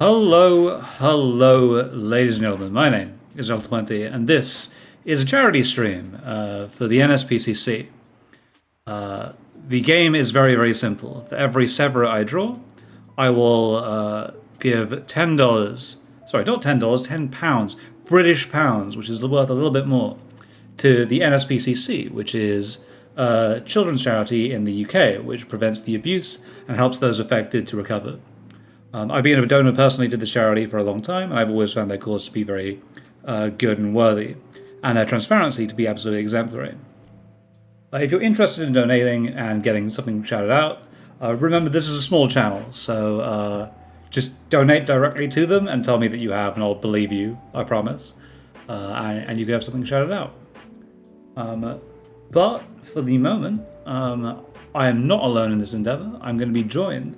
Hello, ladies and gentlemen. My name is L20, and this is a charity stream for the NSPCC. The game is very simple. For every Severa I draw, I will give $10. Sorry, not $10, £10, British pounds, which is worth a little bit more, to the NSPCC, which is a children's charity in the UK, which prevents the abuse and helps those affected to recover. I've been a donor personally to this charity for a long time, and I've always found their cause to be very good and worthy, and their transparency to be absolutely exemplary. If you're interested in donating and getting something shouted out, remember this is a small channel, so just donate directly to them and tell me that you have, and I'll believe you, I promise. And you can have something shouted out. But for the moment, I am not alone in this endeavor. I'm going to be joined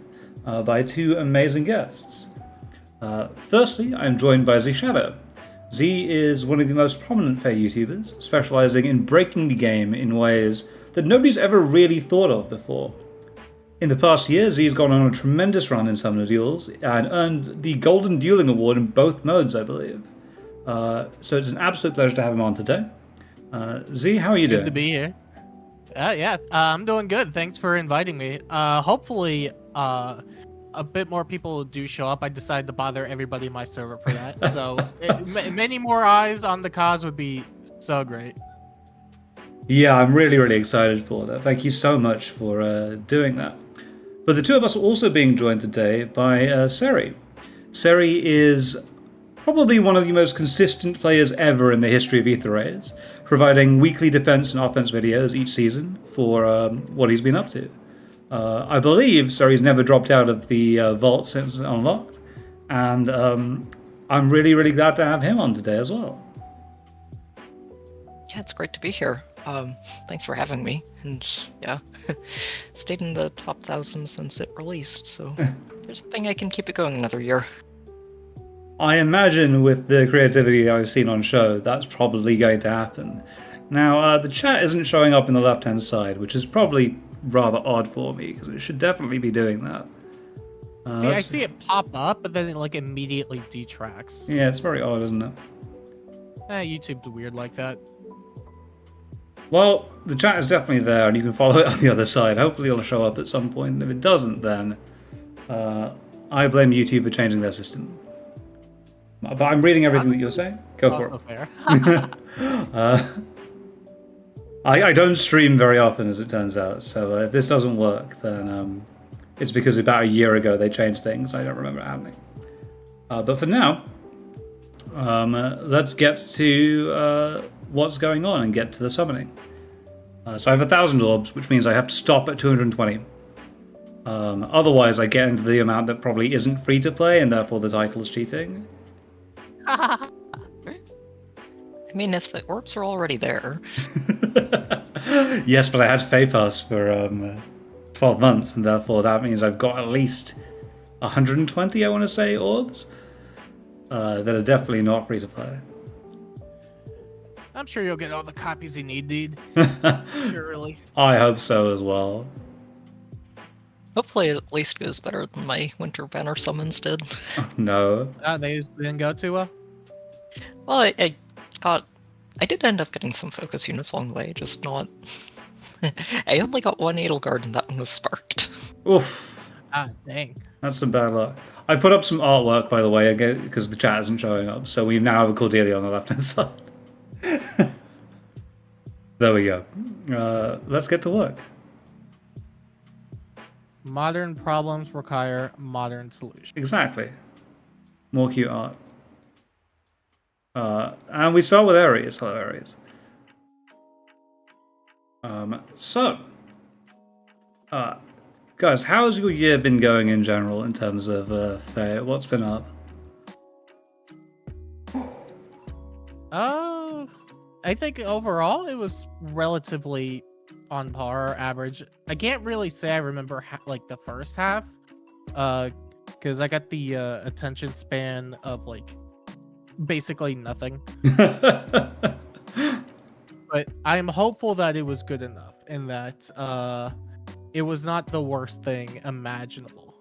by two amazing guests. Firstly, I'm joined by Z Shadow. Z is one of the most prominent Fae YouTubers, specializing in breaking the game in ways that nobody's ever really thought of before. In the past year, Z's gone on a tremendous run in Summoner Duels and earned the Golden Dueling Award in both modes, I believe. So it's an absolute pleasure to have him on today. Z, how are you doing? Good to be here. I'm doing good. Thanks for inviting me. Hopefully, a bit more people do show up. I decided to bother everybody in my server for that. So many more eyes on the cause would be so great. Yeah, I'm really excited for that. Thank you so much for doing that. But the two of us are also being joined today by Seri. Seri is probably one of the most consistent players ever in the history of Ether Rays, providing weekly defense and offense videos each season for what he's been up to. I believe Seri's never dropped out of the vault since it's unlocked, and I'm really glad to have him on today as well. Yeah, it's great to be here. Thanks for having me, and yeah, stayed in the top 1,000 since it released, so there's hoping I can keep it going another year. I imagine with the creativity I've seen on show, that's probably going to happen. Now, the chat isn't showing up in the left-hand side, which is probably rather odd for me, because it should definitely be doing that. See, I see it pop up, but then it like immediately detracts. Yeah, it's very odd, isn't it? YouTube's weird like that. Well, the chat is definitely there, and you can follow it on the other side. Hopefully it'll show up at some point, and if it doesn't, then I blame YouTube for changing their system. But I'm reading everything that you're saying. Go for it. Fair. I don't stream very often, as it turns out, so if this doesn't work, then it's because about a year ago they changed things. I don't remember it happening. But for now, let's get to what's going on and get to the summoning. So I have 1,000 orbs, which means I have to stop at 220. Otherwise, I get into the amount that probably isn't free to play, and therefore the title's cheating. I mean, if the orbs are already there. Yes, but I had Fae Pass for 12 months, and therefore that means I've got at least 120, I want to say, orbs that are definitely not free to play. I'm sure you'll get all the copies you need. Surely. I hope so as well. Hopefully it at least goes better than my Winter Banner summons did. No. They didn't go too well? Well, I did end up getting some focus units along the way, just not... I only got one Edelgard and that one was sparked. Oof. Ah, dang. That's some bad luck. I put up some artwork, by the way, again, because the chat isn't showing up, so we now have a Cordelia on the left-hand side. There we go. Let's get to work. Modern problems require modern solutions. Exactly. More cute art. And we start with Ares. Hello, Ares. Guys, how's your year been going in general in terms of Fae? What's been up? I think overall it was relatively on par, average. I can't really say I remember like the first half, because I got the attention span of like basically nothing. But I'm hopeful that it was good enough and that it was not the worst thing imaginable.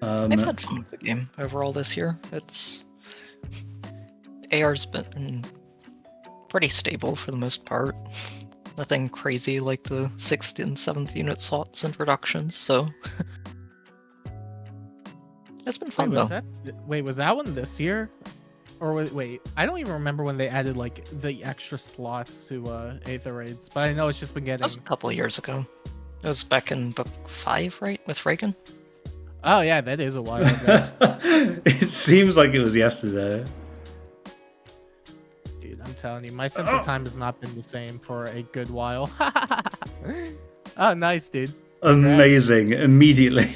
I've had fun with the game overall this year. AR's been pretty stable for the most part. Nothing crazy like the 6th and 7th unit slots introductions, so it's been fun though. Was that one this year? Or wait, I don't even remember when they added like the extra slots to Aether Raids, but I know it's just been getting. That was a couple of years ago. It was back in book 5, right, with Reagan? Oh yeah, that is a while ago. It seems like it was yesterday. Dude, I'm telling you, my sense of time has not been the same for a good while. Oh, nice, dude. Amazing, immediately.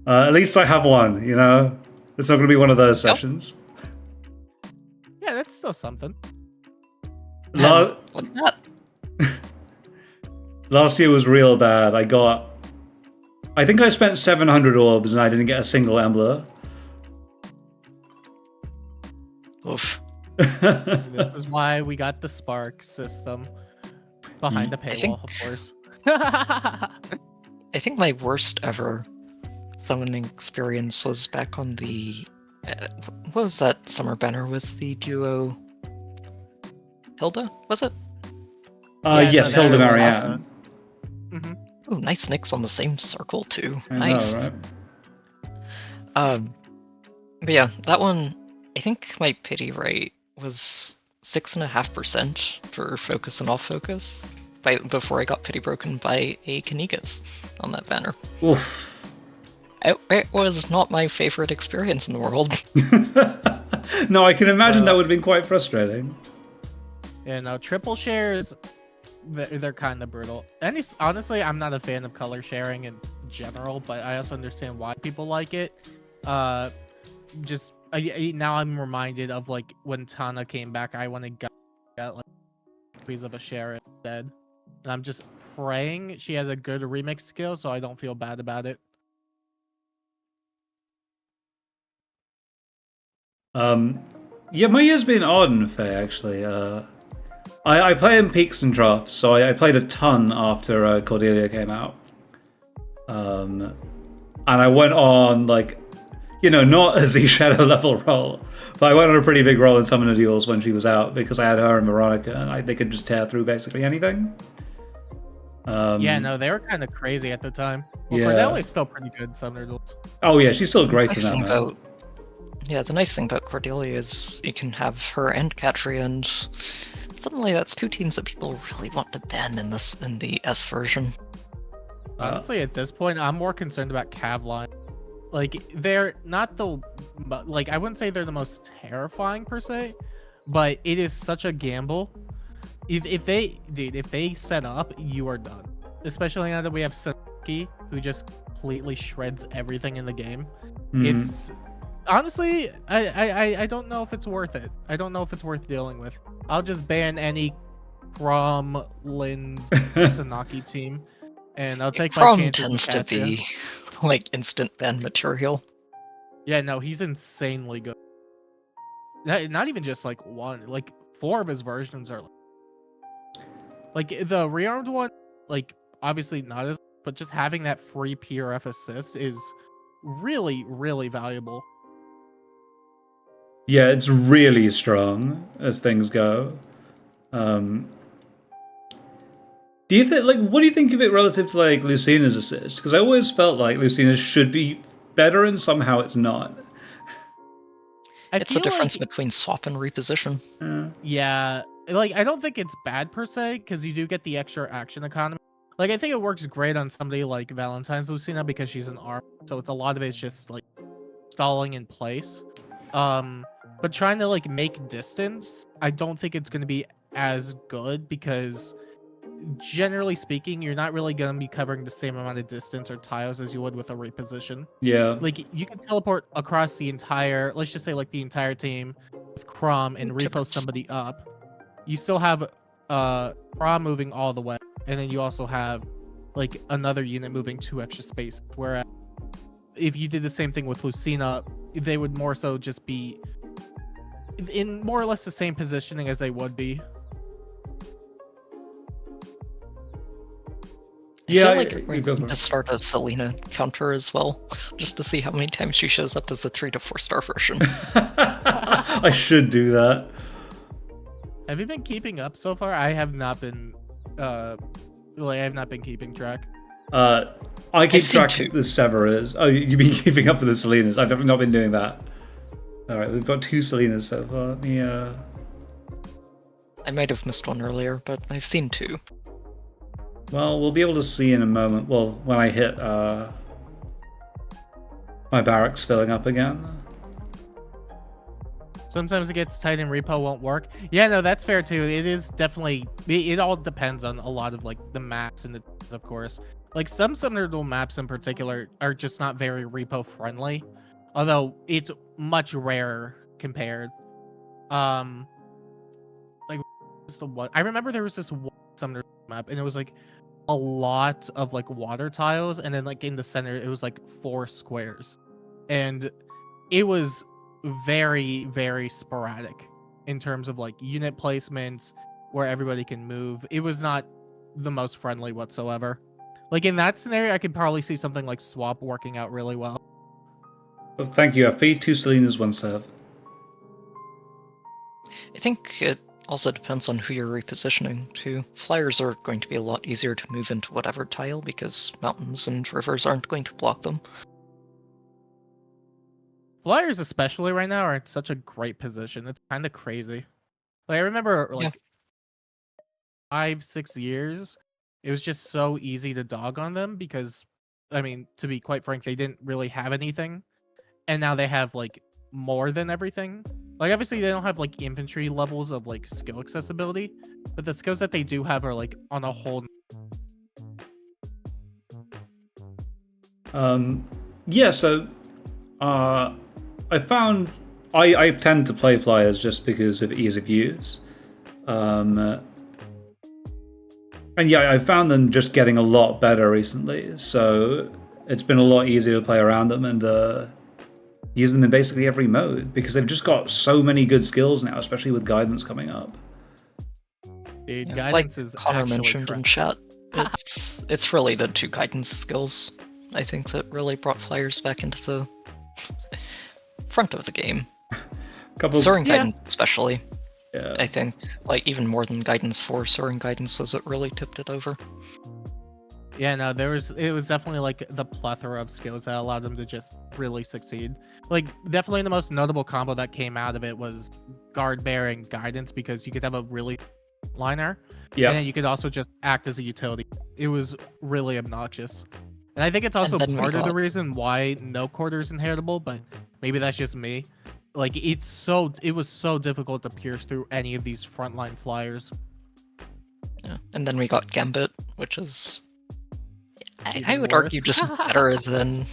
At least I have one, you know? It's not going to be one of those sessions. Yeah, that's still something. What's that? Last year was real bad. I think I spent 700 orbs and I didn't get a single Embler. Oof. This is why we got the Spark system behind the paywall, of course. I think my worst ever summoning experience was back on the what was that summer banner with the duo Hilda, was it? Yes, no, Hilda that was Marianne. Mm-hmm. Oh, nice nicks on the same circle too. I Nice. know, right? But yeah, that one, I think my pity rate was 6.5% for focus and off focus before I got pity broken by a Kanigas on that banner. Oof. It was not my favorite experience in the world. No, I can imagine that would have been quite frustrating. Yeah, no, triple shares, they're kind of brutal. Honestly, I'm not a fan of color sharing in general, but I also understand why people like it. Now I'm reminded of like when Tana came back, I went and got like copies of a share instead. And I'm just praying she has a good remix skill so I don't feel bad about it. Yeah, my year's been odd and fair, actually. I play in peaks and troughs, so I played a ton after Cordelia came out. And I went on, like, you know, not a Z-Shadow level roll, but I went on a pretty big roll in Summoner Duels when she was out, because I had her and Veronica, and they could just tear through basically anything. Yeah, no, they were kind of crazy at the time. Well, Yeah. Cordelia's still pretty good in Summoner Duels. Oh yeah, she's still great Nice in thing that, man. about, yeah, the nice thing about Cordelia is you can have her and Katri, and suddenly that's two teams that people really want to ban in the S version. Honestly, at this point, I'm more concerned about Cavline. Like, they're not like, I wouldn't say they're the most terrifying per se, but it is such a gamble. If they set up, you are done. Especially now that we have Sanuki, who just completely shreds everything in the game. Mhm. It's honestly, I don't know if it's worth it. I don't know if it's worth dealing with. I'll just ban any Crom, Lin, Sanaki team, and I'll take my Crom chances. tends with to Katya. be like instant ban material. Yeah, no, he's insanely good. Not even just like one, like 4 of his versions are like the rearmed one, like obviously not as, but just having that free PRF assist is really, really valuable. Yeah, it's really strong as things go. Do you think, like, what do you think of it relative to like Lucina's assist? Because I always felt like Lucina's should be better, and somehow it's not. It's the difference between swap and reposition. Yeah, like I don't think it's bad per se because you do get the extra action economy. Like I think it works great on somebody like Valentine's Lucina because she's an ARM, so it's a lot of it's just like stalling in place. But trying to like make distance, I don't think it's going to be as good because generally speaking, you're not really going to be covering the same amount of distance or tiles as you would with a reposition. Yeah. Like you can teleport across the entire, let's just say like the entire team with Crom and repost somebody up. You still have Crom moving all the way, and then you also have like another unit moving 2 extra space. Whereas if you did the same thing with Lucina, they would more so just be in more or less the same positioning as they would be. I Yeah, feel like you we're go going for to it. start a Selena counter as well, just to see how many times she shows up as a 3 to 4 star version. I should do that. Have you been keeping up so far? I have not been. I have not been keeping track. I keep I've seen track two. of the Severas. Oh, you've been keeping up with the Selenas. I've definitely not been doing that. All right, we've got 2 Selenas so far. Let me, I might have missed one earlier, but I've seen 2. Well, we'll be able to see in a moment. Well, when I hit my barracks filling up again. Sometimes it gets tight and repo won't work. Yeah, no, that's fair too. It is definitely. It all depends on a lot of like the maps and the, of course. Like some Summoner maps in particular are just not very repo friendly, although it's much rarer compared. Like the one I remember there was this one Summoner map, and it was like a lot of like water tiles, and then like in the center it was like 4 squares, and it was very, very sporadic in terms of like unit placements where everybody can move. It was not the most friendly whatsoever. Like in that scenario, I could probably see something like swap working out really well. Well, thank you, FP. 2 Selenas, 1 Sev. I think it also depends on who you're repositioning too. Flyers are going to be a lot easier to move into whatever tile because mountains and rivers aren't going to block them. Flyers, especially right now, are in such a great position. It's kind of crazy. Like I remember, like 5-6 years, it was just so easy to dog on them because, I mean, to be quite frank, they didn't really have anything, and now they have like more than everything. Like obviously they don't have like infantry levels of like skill accessibility, but the skills that they do have are like on a whole. Yeah, so I found I tend to play Flyers just because of ease of use. And yeah, I found them just getting a lot better recently, so it's been a lot easier to play around them and use them in basically every mode because they've just got so many good skills now, especially with guidance coming up. Dude, Yeah, guidance like is Connor actually mentioned in chat, it's really the 2 guidance skills, I think, that really brought Flyers back into the front of the game. Soaring guidance especially. Yeah. I think, like, even more than guidance 4, soaring guidance was what really tipped it over. Yeah, no, it was definitely like the plethora of skills that allowed them to just really succeed. Like definitely the most notable combo that came out of it was guard bearing guidance because you could have a really liner, and then you could also just act as a utility. It was really obnoxious, and I think it's also part of the reason why no quarter's inheritable. But maybe that's just me. Like it was so difficult to pierce through any of these frontline flyers. Yeah, and then we got Gambit, which is I would worse. argue just better than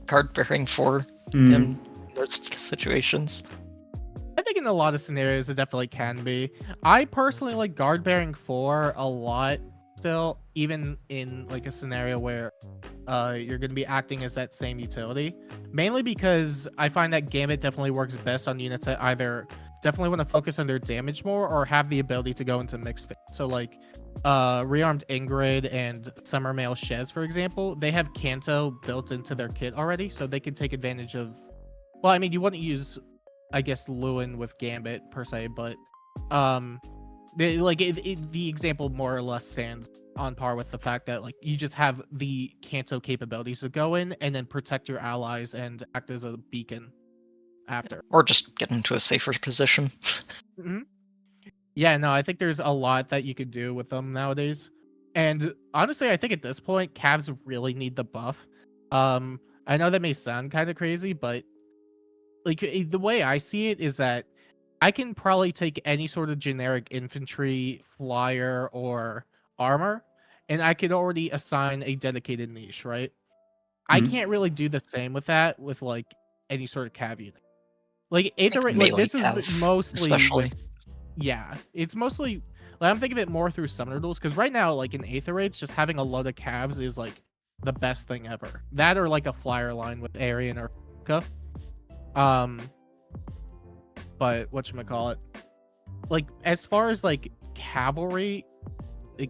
guard bearing 4 in most situations. I think in a lot of scenarios it definitely can be. I personally like guard bearing 4 a lot still, even in like a scenario where you're going to be acting as that same utility, mainly because I find that Gambit definitely works best on units that either definitely want to focus on their damage more or have the ability to go into mixed phase. So like rearmed Ingrid and Summer Male Shez, for example, they have Kanto built into their kit already, so they can take advantage of, well, I mean, you wouldn't use, I guess, Lewin with Gambit per se, but the example more or less stands on par with the fact that like you just have the Kanto capabilities to go in and then protect your allies and act as a beacon after, or just get into a safer position. Yeah, no, I think there's a lot that you could do with them nowadays, and honestly, I think at this point, Cavs really need the buff. I know that may sound kind of crazy, but like the way I see it is that I can probably take any sort of generic infantry, flyer, or armor, and I could already assign a dedicated niche, right? I can't really do the same with that with like any sort of cav unit. Like Aether, like this is mostly with, yeah, it's mostly like I'm thinking of it more through summoner duels because right now, like in Aether raids, just having a load of calves is like the best thing ever. That or like a flyer line with Arian or Kuka. But whatchamacallit, like as far as like cavalry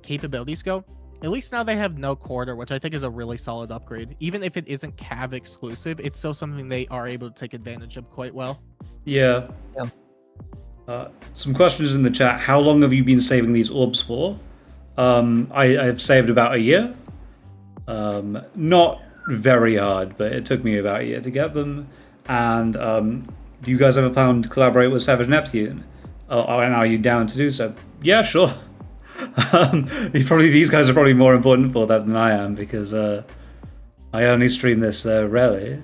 capabilities go, At least now they have no quarter, which I think is a really solid upgrade. Even if it isn't Cav exclusive, it's still something they are able to take advantage of quite well. Yeah. Yeah. Some questions in the chat. How long have you been saving these orbs for? I've saved about a year. Not very hard, but it took me about a year to get them. And do you guys ever plan to collaborate with Savage Neptune? And are you down to do so? Yeah, sure. These guys are probably more important for that than I am, because I only stream this rarely.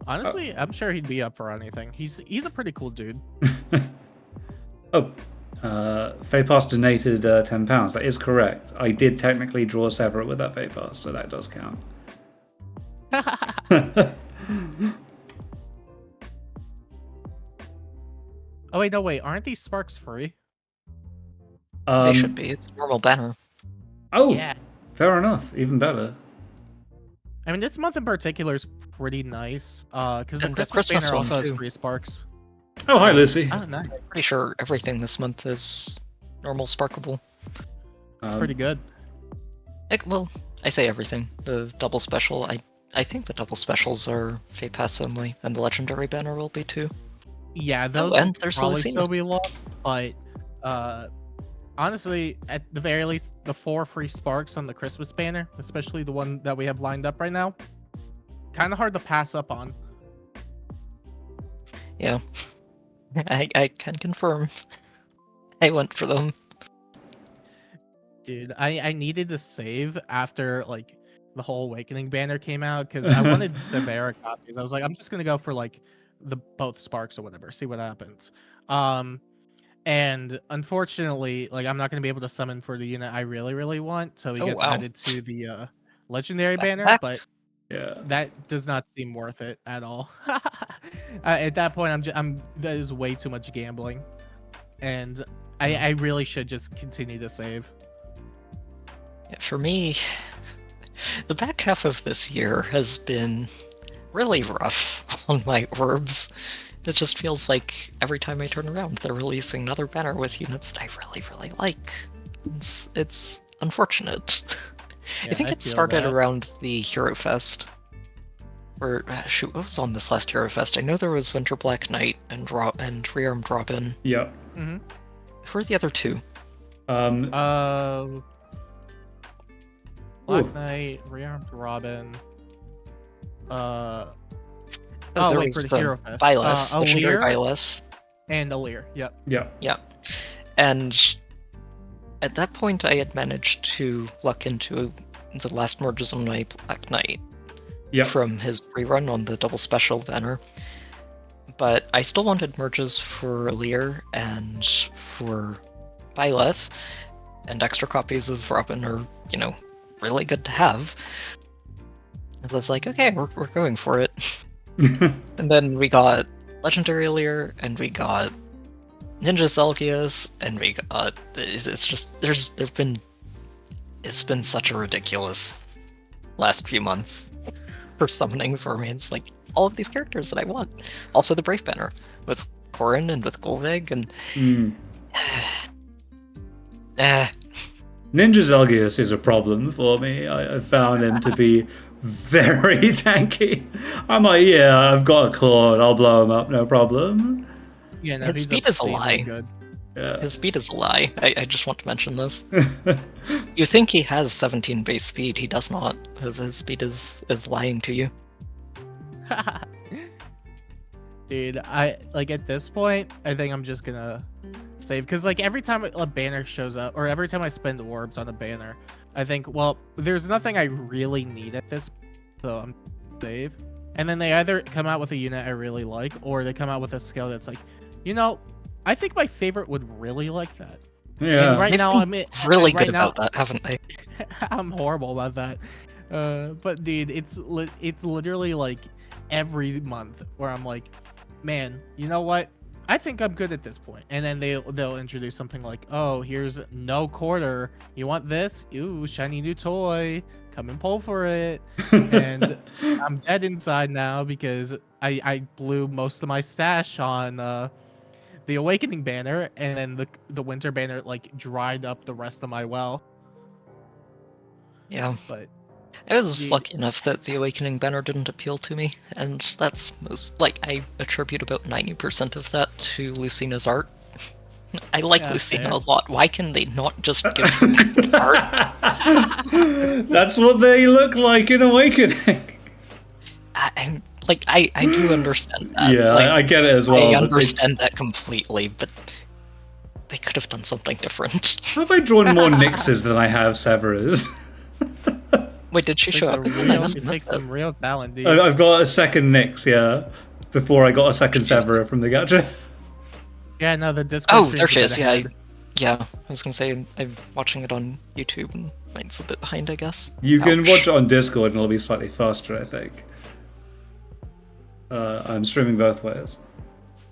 Honestly, I'm sure he'd be up for anything. He's a pretty cool dude. Oh, Faypass donated £10. That is correct. I did technically draw Severa with that Faypass, so that does count. Oh wait, no wait, aren't these sparks free? They should be. It's a normal banner. Oh, Yeah. fair enough. Even better. I mean, this month in particular is pretty nice, because the And the Christmas Christmas banner one, also has too. free sparks. Oh, hi, Lucy. Oh, nice. I'm pretty sure everything this month is normal sparkable. It's pretty good. Well, I say everything. The double special, I think the double specials are Fate Pass only, and the legendary banner will be too. Yeah, those and will there's probably Lucina. still be low, but honestly, at the very least, the 4 free sparks on the Christmas banner, especially the one that we have lined up right now, kind of hard to pass up on. Yeah. I can confirm. I went for them. Dude, I needed to save after like the whole Awakening banner came out, because I wanted Severa copies. I was like, I'm just gonna go for like the both sparks or whatever, see what happens. And unfortunately, like, I'm not gonna be able to summon for the unit I really want, so he Oh, gets wow. added to the legendary banner, Back. but Yeah. that does not seem worth it at all. At that point, that is way too much gambling, and I really should just continue to save. Yeah, for me, the back half of this year has been really rough on my orbs. It just feels like every time I turn around, they're releasing another banner with units that I really like. It's unfortunate. Yeah, I think I it feel started that. around the Hero Fest. Or, shoot, what was on this last Hero Fest? I know there was Winter Black Knight and Rearmed Robin. Yeah. Mm-hmm. Who are the other two? Black Ooh. Knight, Rearmed Robin. there wait, was for the Hero Fest. Byleth, Legendary Alir Byleth. and Alir. Yep. Yeah. And at that point, I had managed to luck into the last merges on my Black Knight Yeah. from his rerun on the double special banner. But I still wanted merges for Alir and for Byleth, and extra copies of Robin are, really good to have. And I was like, okay, we're going for it. And then we got Legendary Alir, and we got Ninja Zelgius, and we got it's been such a ridiculous last few months for summoning for me. It's like all of these characters that I want. Also the Brave banner with Corrin and with Golveg and Ninja Zelgius is a problem for me. I found him to be very tanky. I'm like, yeah, I've got a claw, I'll blow him up, no problem. Yeah, no, His he's speed is a obscenely lie. good. Yeah. his speed is a lie. I just want to mention this. You think he has 17 base speed, he does not. His speed is lying to you. Dude, at this point, I think I'm just gonna save, because like every time a banner shows up, or every time I spend orbs on a banner, I think, well, there's nothing I really need at this, so I'm save. And then they either come out with a unit I really like, or they come out with a skill that's like, I think my favorite would really like that. Yeah. And right They've now, been really right good now, about that, haven't they? I'm horrible about that. But dude, it's literally like every month where I'm like, man, you know what? I think I'm good at this point. And then they'll introduce something like, oh, here's no quarter. You want this? Ooh, shiny new toy. Come and pull for it. And I'm dead inside now because I blew most of my stash on the Awakening banner, and then the Winter banner like dried up the rest of my well. Yeah. But I was The- lucky enough that the Awakening banner didn't appeal to me, and that's most like I attribute about 90% of that to Lucina's art. I like Yeah, Lucina fair. a lot. Why can they not just give her art? That's what they look like in Awakening. I do understand that. Yeah, Like, I get it as well. I but understand that completely, but they could have done something different. have I drawn more Nixes than I have Severas? Wait, did she show up again? I must It have takes missed it. some real talent, dude. I've got a second Nix, yeah. Before I got a second Severa from the gacha. Yeah, no, the Discord. Oh, stream's there a she bit is. Yeah, ahead. yeah. I was gonna say I'm watching it on YouTube, and mine's a bit behind, I guess. You can Ouch. watch it on Discord and it'll be slightly faster, I think. I'm streaming both ways.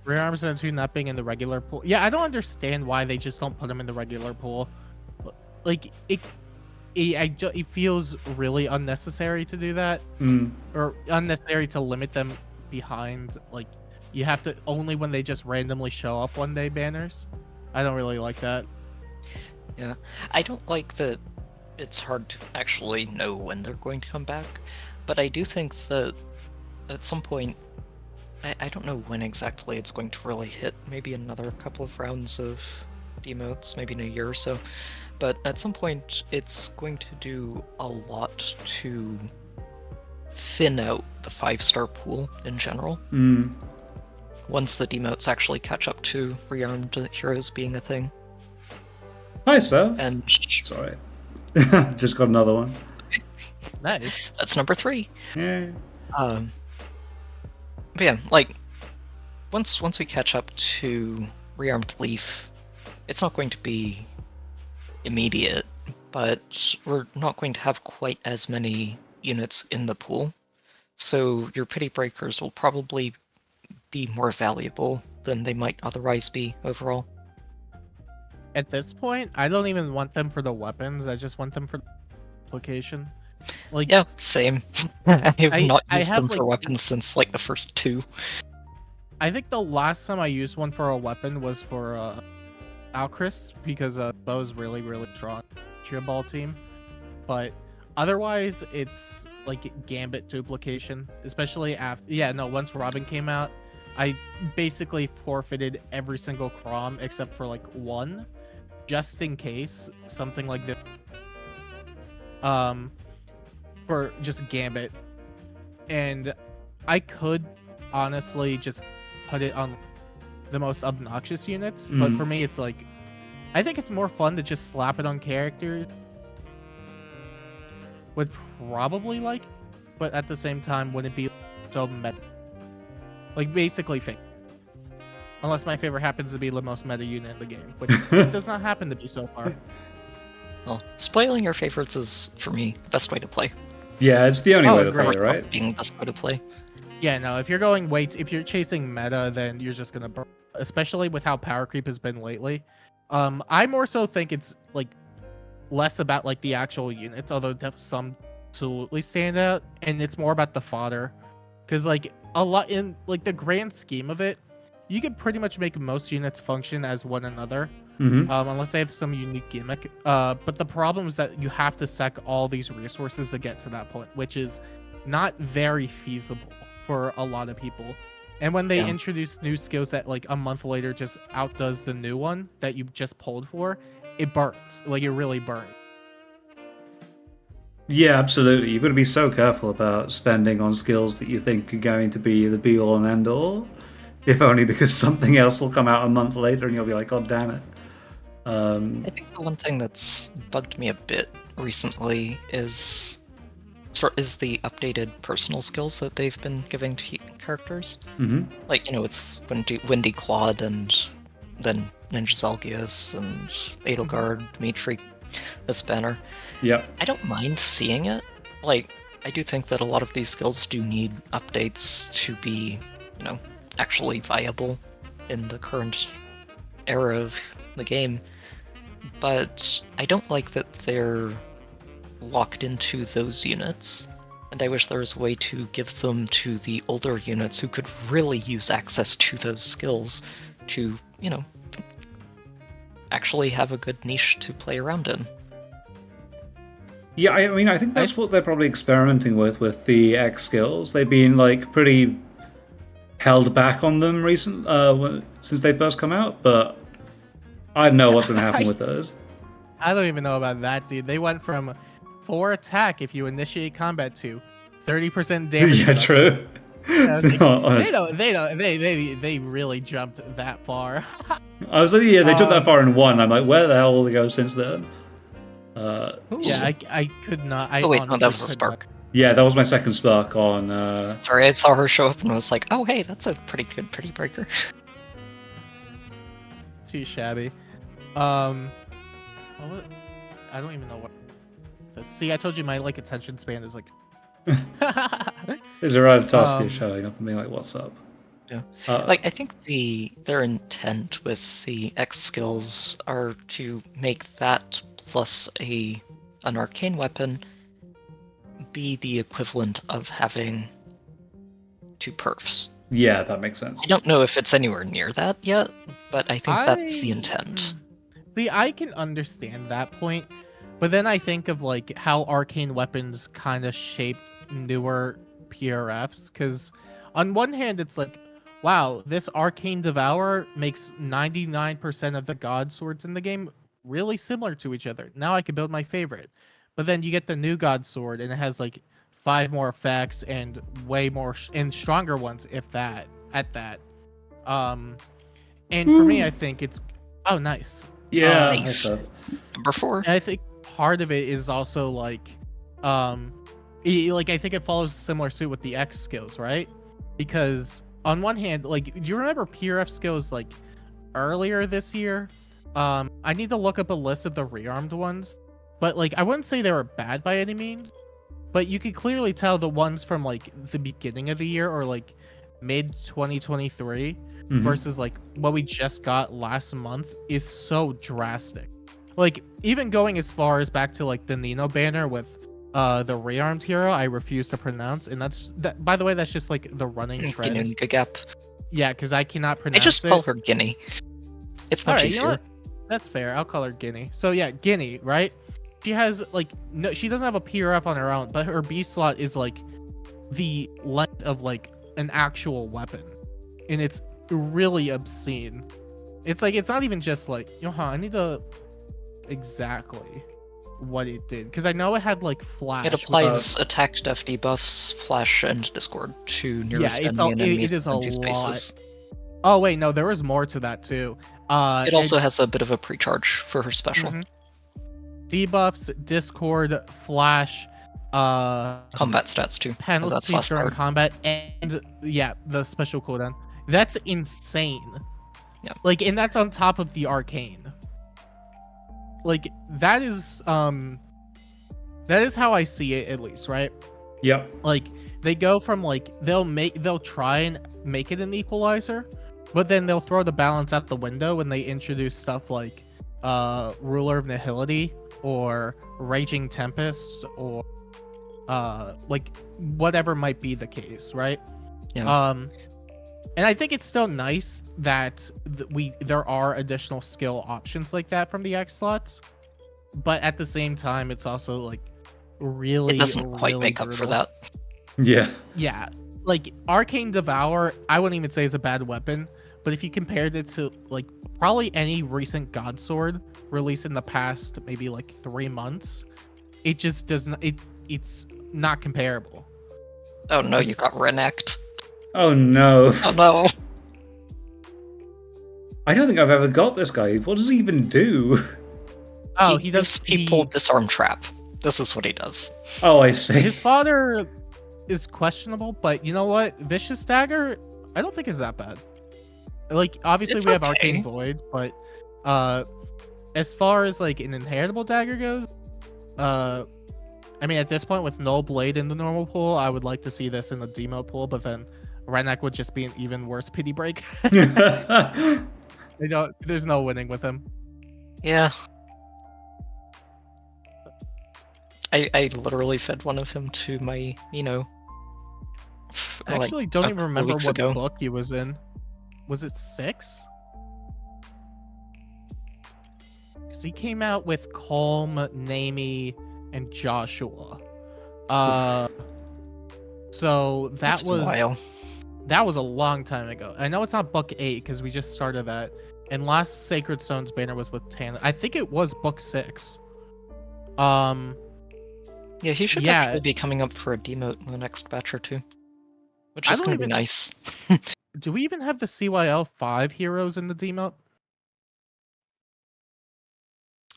Rear arms and two not being in the regular pool. Yeah, I don't understand why they just don't put them in the regular pool. Like it feels really unnecessary to do that, or unnecessary to limit them behind. Like you have to only when they just randomly show up one day banners. I don't really like that. Yeah, I don't like that it's hard to actually know when they're going to come back, but I do think that at some point, I don't know when exactly it's going to really hit, maybe another couple of rounds of demotes, maybe in a year or so, but at some point it's going to do a lot to thin out the 5-star pool in general. Once the demotes actually catch up to rearmed heroes being a thing. Hi, Sev. And Sorry. Just got another one. Nice. that's number 3. Yeah. But yeah, like once we catch up to rearmed Leaf, it's not going to be immediate, but we're not going to have quite as many units in the pool. So your pity breakers will probably be more valuable than they might otherwise be overall. At this point, I don't even want them for the weapons. I just want them for application. Like Yeah, same. I have not I used have, them for like- weapons since like the first 2. I think the last time I used one for a weapon was for Alchris because Bo's really strong Trio Ball team. But otherwise, it's like Gambit duplication, especially after. Once Robin came out, I basically forfeited every single Crom except for like one, just in case something like this. For just Gambit, and I could honestly just put it on the most obnoxious units, but for me it's like I think it's more fun to just slap it on characters. Would probably like, but at the same time wouldn't be so meta. Like basically fake. Unless my favorite happens to be the most meta unit in the game, which does not happen to be so far. Well, spoiling your favorites is, for me, the best way to play. Yeah, it's the only way to great. play it, right? Being the best way to play. Yeah, no, if you're going if you're chasing meta, then you're just gonna burn, especially with how power creep has been lately. I more so think it's like less about like the actual units, although some absolutely stand out, and it's more about the fodder, because like a lot in like the grand scheme of it, you can pretty much make most units function as one another. Unless they have some unique gimmick. But the problem is that you have to sack all these resources to get to that point, which is not very feasible for a lot of people. And when they introduce new skills that like a month later just outdoes the new one that you just pulled for, it burns. Like it really burns. Yeah, absolutely. You've got to be so careful about spending on skills that you think are going to be the be-all and end-all, if only because something else will come out a month later and you'll be like, God damn it. I think the one thing that's bugged me a bit recently is the updated personal skills that they've been giving to characters. Like, it's Windy Claude and then Ninja Zalgius and Edelgard, Dimitri, this banner. Yeah. I don't mind seeing it. Like, I do think that a lot of these skills do need updates to be, actually viable in the current era of the game. But I don't like that they're locked into those units, and I wish there was a way to give them to the older units who could really use access to those skills to you know, actually have a good niche to play around in. Yeah, I mean, I think that's what they're probably experimenting with the X skills. They've been like pretty held back on them since they first come out, but I don't know what's going to happen with those. I don't even know about that, dude. They went from 4 attack if you initiate combat to 30% damage. Yeah, true. They really jumped that far. I was like, yeah, they took that far in 1. I'm like, where the hell will they go since then? Yeah, I could not. Oh wait, no, that was a spark. Yeah, that was my second spark on. Sorry, I saw her show up and was like, oh hey, that's a pretty good pretty breaker. Too shabby. I don't even know what. See, I told you my like attention span is like. There's a random task showing up and being like, "What's up?" Yeah, like I think their intent with the X skills are to make that plus an arcane weapon be the equivalent of having 2 perfs. Yeah, that makes sense. I don't know if it's anywhere near that yet, but I think that's the intent. See, I can understand that point, but then I think of like how arcane weapons kind of shaped newer PRFs, because on one hand it's like, wow, this arcane devourer makes 99% of the god swords in the game really similar to each other. Now I can build my favorite. But then you get the new god sword and it has like 5 more effects and way more and stronger ones if that at that. And for me I think it's nice. Yeah, nice. Number 4. And I think part of it is also like I think it follows a similar suit with the X skills, right? Because on one hand, like, do you remember PRF skills like earlier this year? I need to look up a list of the rearmed ones, but like I wouldn't say they were bad by any means, but you could clearly tell the ones from like the beginning of the year or like mid 2023 versus like what we just got last month is so drastic. Like even going as far as back to like the Nino banner with the rearmed hero I refuse to pronounce, and that by the way that's just like the running trend. Yeah, because I cannot pronounce it. I just call her Guinea. It's much easier. You know what? That's fair. I'll call her Guinea. So yeah, Guinea, right? She has like no, she doesn't have a PRF on her own, but her B slot is like the length of like an actual weapon, and it's really obscene. It's like it's not even just like I need to exactly what it did, because I know it had like flash. It applies attack def debuffs, flash, and discord to nearest enemy and enemies it is a lot. Spaces. Oh wait, no, there was more to that too. It also has a bit of a pre-charge for her special. Debuffs, discord, flash, combat stats too. Penalties during combat, and yeah, the special cooldown. That's insane. Yeah. Like, and that's on top of the arcane. Like that is how I see it, at least, right? Yep. Like they go from like they'll try and make it an equalizer, but then they'll throw the balance out the window when they introduce stuff like Ruler of Nihility or Raging Tempest or like whatever might be the case, right? Yeah. And I think it's still nice that there are additional skill options like that from the X slots, but at the same time, it's also like really it doesn't quite make up for that. Yeah. Yeah, like Arcane Devour, I wouldn't even say is a bad weapon, but if you compared it to like probably any recent God Sword released in the past maybe like 3 months, it just doesn't. It's not comparable. Oh no, you got Reneked. Oh no. Oh no. I don't think I've ever got this guy. What does he even do? Oh, he does people disarm trap. This is what he does. Oh, I see. His fodder is questionable, but you know what? Vicious Dagger, I don't think is that bad. Like, obviously we have Arcane Void, but as far as like an Inheritable Dagger goes, I mean, at this point with no blade in the normal pool, I would like to see this in the demo pool, but then Renek would just be an even worse pity break. There's no winning with him. Yeah. I literally fed one of him to my, I actually don't even remember what book he was in. Was it 6? She came out with Colm, Namie, and Joshua. So That's been a while. that was a long time ago. I know it's not book 8 because we just started that. And last Sacred Stones banner was with Tana. I think it was book 6. Yeah, he should actually be coming up for a demote in the next batch or two, which is going to be nice. Do we even have the CYL 5 heroes in the demote?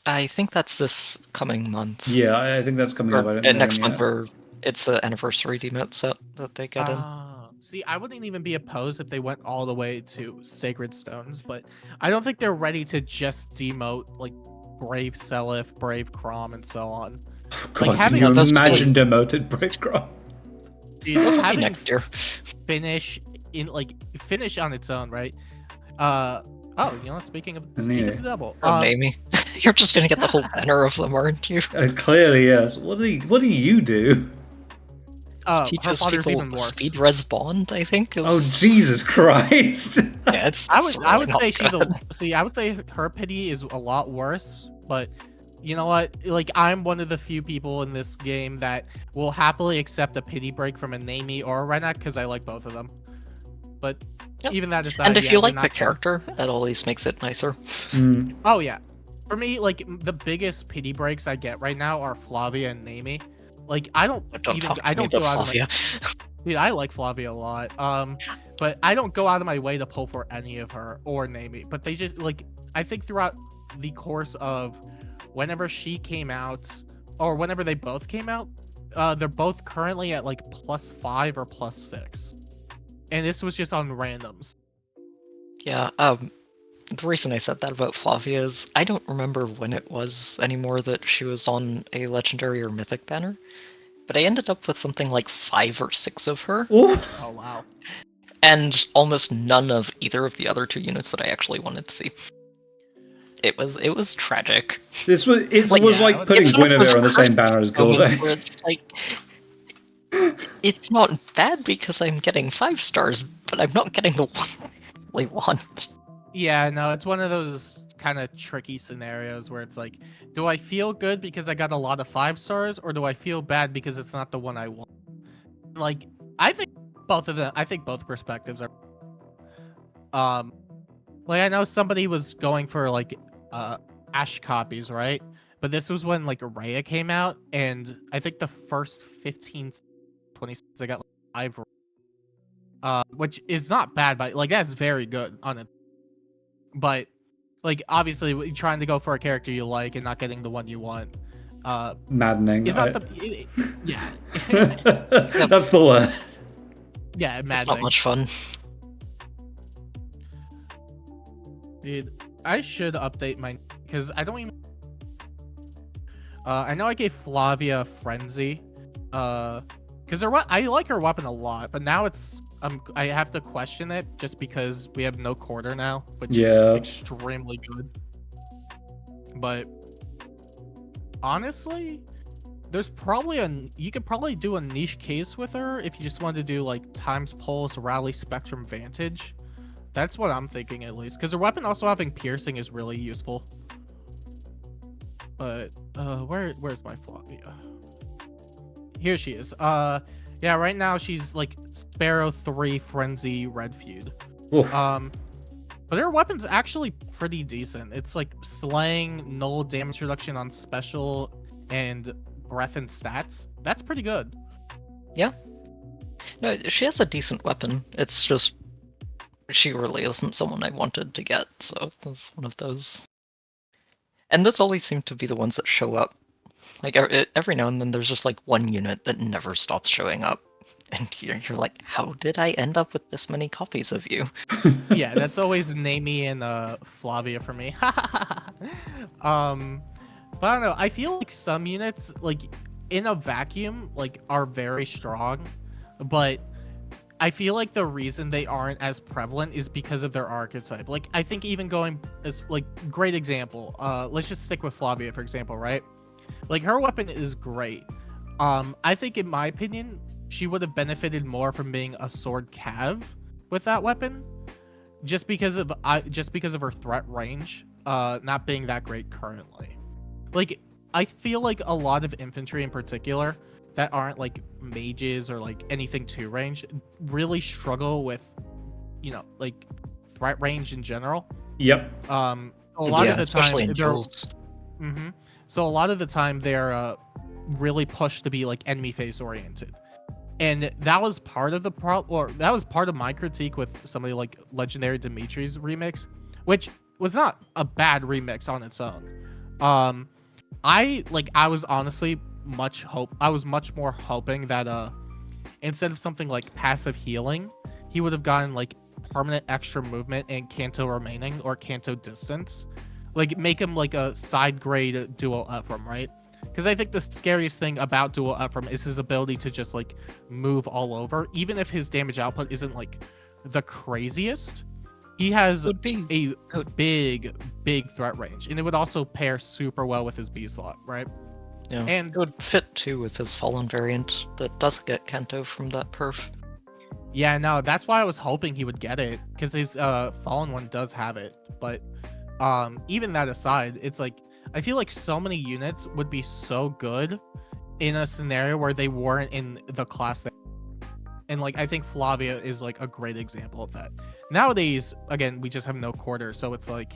I think that's this coming month. Yeah, I think that's coming up. I don't know next yet. month, where it's the anniversary demote set that they get in. See, I wouldn't even be opposed if they went all the way to Sacred Stones, but I don't think they're ready to just demote like Brave Seliph, Brave Crom, and so on. God, like having can you imagine demoted Brave Crom? Dude, having next year. finish on its own, right? Oh, you know what? Speaking of double, Namie, you're just gonna get the whole banner of them, aren't you? Clearly, yes. What do you do? Teaches people speed res bond, I think. Oh Jesus Christ! Yeah, it's I would really say she's good. I would say her pity is a lot worse, but you know what? Like, I'm one of the few people in this game that will happily accept a pity break from a Namie or a Rennek because I like both of them. But even that aside, and if you like the character, that always makes it nicer. Oh yeah, for me, like the biggest pity breaks I get right now are Flavia and Namie. Like I don't go out of my, dude, I like Flavia a lot. But I don't go out of my way to pull for any of her or Namie. But they just like, I think throughout the course of whenever she came out or whenever they both came out, they're both currently at like +5 or +6, and this was just on randoms. Yeah. The reason I said that about Flavia is I don't remember when it was anymore that she was on a legendary or mythic banner, but I ended up with something like 5 or 6 of her. Oh wow! And almost none of either of the other 2 units that I actually wanted to see. It was tragic. This was like putting Guinevere on the same banner as Golden. It's like, it's not bad because I'm getting 5 stars, but I'm not getting the one I want. Yeah, no, it's one of those kind of tricky scenarios where it's like, do I feel good because I got a lot of 5 stars, or do I feel bad because it's not the one I want? Like, I think both perspectives are. Like I know somebody was going for like Ash copies, right? But this was when like Rhea came out, and I think the first 15, 20 I got like 5, which is not bad, but like that's very good on it. But like obviously trying to go for a character you like and not getting the one you want, maddening. It's not yeah. That's the word. Yeah, maddening. It's not much fun. Dude, I should update my, because I don't even. I know I gave Flavia Frenzy, because I like her weapon a lot, but now it's I have to question it just because we have no quarter now, which is extremely good. But honestly, there's probably you could probably do a niche case with her if you just wanted to do like Times Pulse, Rally, Spectrum, Vantage. That's what I'm thinking at least, because her weapon also having piercing is really useful. But where's my Flavia? Here she is. Yeah, right now she's like Sparrow 3 Frenzy Red Feud. But her weapon's actually pretty decent. It's like slaying, null damage reduction on special, and breath and stats. That's pretty good. Yeah. No, she has a decent weapon. It's just she really isn't someone I wanted to get, so that's one of those. And those always seem to be the ones that show up. Like every now and then there's just like one unit that never stops showing up. And you're like, how did I end up with this many copies of you? Yeah, that's always Namie and Flavia for me. But I don't know. I feel like some units, like in a vacuum, like are very strong, but I feel like the reason they aren't as prevalent is because of their archetype. Like I think even going as like great example. Let's just stick with Flavia for example, right? Like her weapon is great. I think in my opinion, she would have benefited more from being a sword cav with that weapon, just because of her threat range. not being that great currently. Like, I feel like a lot of infantry in particular that aren't like mages or like anything 2 range really struggle with, like threat range in general. Yep. A lot of the especially time in they're duels. so a lot of the time they're really pushed to be like enemy phase oriented. And that was part of the that was part of my critique with somebody like Legendary Dimitri's remix, which was not a bad remix on its own. I was honestly I was much more hoping that instead of something like passive healing, he would have gotten like permanent extra movement and Canto remaining or Canto distance. Like make him like a side grade dual Ephraim, right? Because I think the scariest thing about dual Ephraim is his ability to just like move all over. Even if his damage output isn't like the craziest, he has Would be a big threat range, and it would also pair super well with his B slot, right? Yeah, And it would fit too with his Fallen variant that does get Kanto from that perf. yeah, no, that's why I was hoping he would get it, because his Fallen one does have it. But even that aside, it's like I feel like so many units would be so good in a scenario where they weren't in the class and like I think Flavia is like a great example of that. Nowadays, again, we just have no quarter, so it's like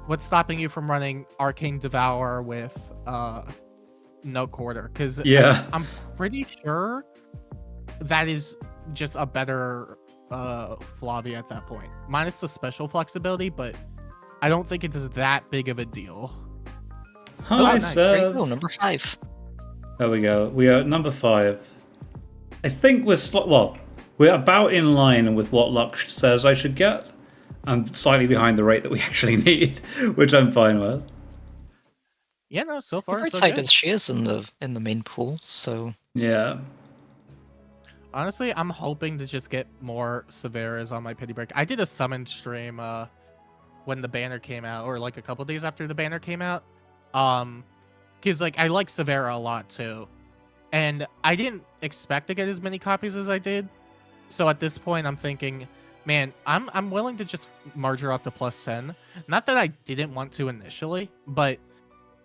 what's stopping you from running Arcane Devour with no quarter? Because Yeah. I'm pretty sure that is just a better Flavia at that point, minus the special flexibility, but I don't think it is that big of a deal. Hi, nice. There you Sev. go, number 5. There we go. We are at number 5. I think we're about in line with what luck says I should get. I'm slightly behind the rate that we actually need, which I'm fine with. Yeah, no, so far Right so side good. is she is in the main pool, so Yeah. Honestly, I'm hoping to just get more Severas on my pity break. I did a summon stream when the banner came out, or like a couple days after the banner came out. Because like I like Severa a lot too, and I didn't expect to get as many copies as I did. So at this point, I'm thinking, man, I'm willing to just merge her up to +10. Not that I didn't want to initially, but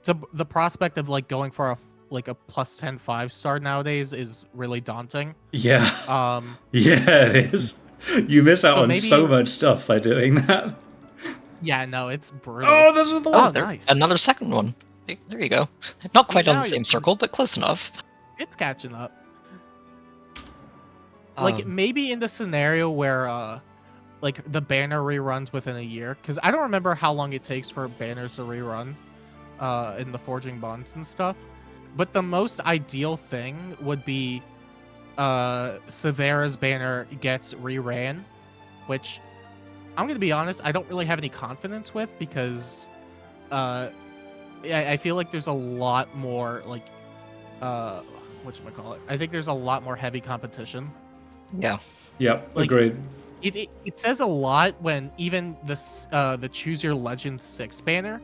the prospect of like going for a +10 5-star nowadays is really daunting. Yeah. Yeah, it is. You miss out So on maybe- so much stuff by doing that. no, it's brutal. Oh, this is the Oh, one. nice. another second one. There you go. Not quite on Now the you're- same circle, but close enough. It's catching up. Like maybe in the scenario where like the banner reruns within a year, because I don't remember how long it takes for banners to rerun in the Forging Bonds and stuff. But the most ideal thing would be Severa's banner gets reran, which I'm gonna be honest, I don't really have any confidence with, because I feel like there's a lot more like whatchamacallit, I think there's a lot more heavy competition. Yeah. Yep, Like, agreed. It says a lot when even the Choose Your Legend 6 banner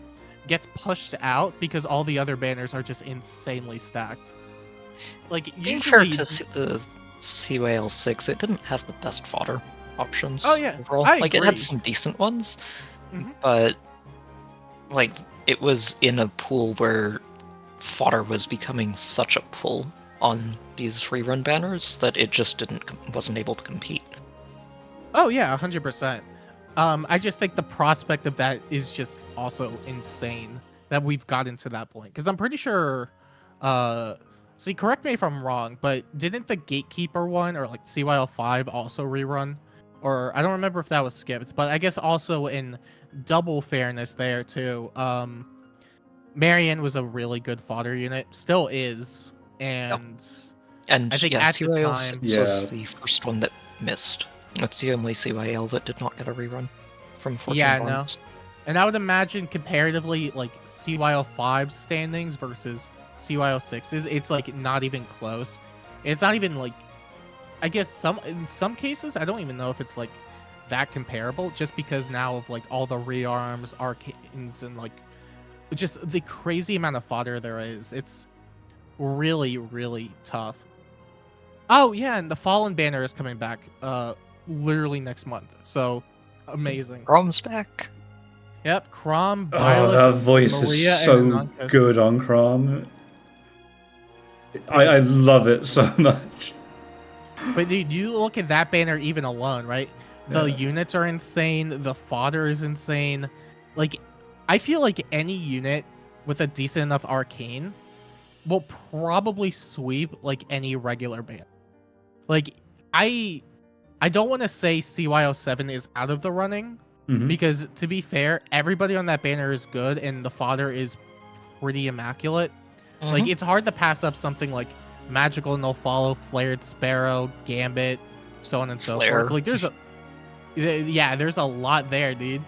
gets pushed out because all the other banners are just insanely stacked. Like Being fair usually, to the CYL 6, it didn't have the best fodder options. Oh, yeah, overall. I Like it agree. had some decent ones, Mhm. but like it was in a pool where fodder was becoming such a pull on these rerun banners that it just wasn't able to compete. oh yeah, 100%. I just think the prospect of that is just also insane that we've gotten to that point. Because I'm pretty sure, see, correct me if I'm wrong, but didn't the Gatekeeper one or like CYL 5 also rerun? Or I don't remember if that was skipped, but I guess also in double fairness there too. Marion was a really good fodder unit, still is, and And I think yeah, at the CYL time- 6 was Yeah. the first one that missed. That's the only CYL that did not get a rerun from Fortune Yeah, no. Bonds. And I would imagine comparatively, like CYL 5 standings versus CYL 6s, it's like not even close. It's not even like, I guess in some cases, I don't even know if it's like that comparable, just because now of like all the rearms, arcanes, and like just the crazy amount of fodder there is. It's really, really tough. Oh yeah, and the Fallen banner is coming back literally next month. So amazing. Rom's back. Yep, Crom, Oh, Violet, that voice Maria, is and so Anonymous. good on Crom. I love it so much. But dude, you look at that banner even alone, right? The Yeah. units are insane. The fodder is insane. Like, I feel like any unit with a decent enough arcane will probably sweep like any regular banner. Like, I don't want to say CY07 is out of the running Mhm. because to be fair, everybody on that banner is good and the fodder is pretty immaculate. Like, it's hard to pass up something like Magical No Follow, Flared Sparrow, Gambit, so on and so Flare. forth. Like, there's a lot there, dude.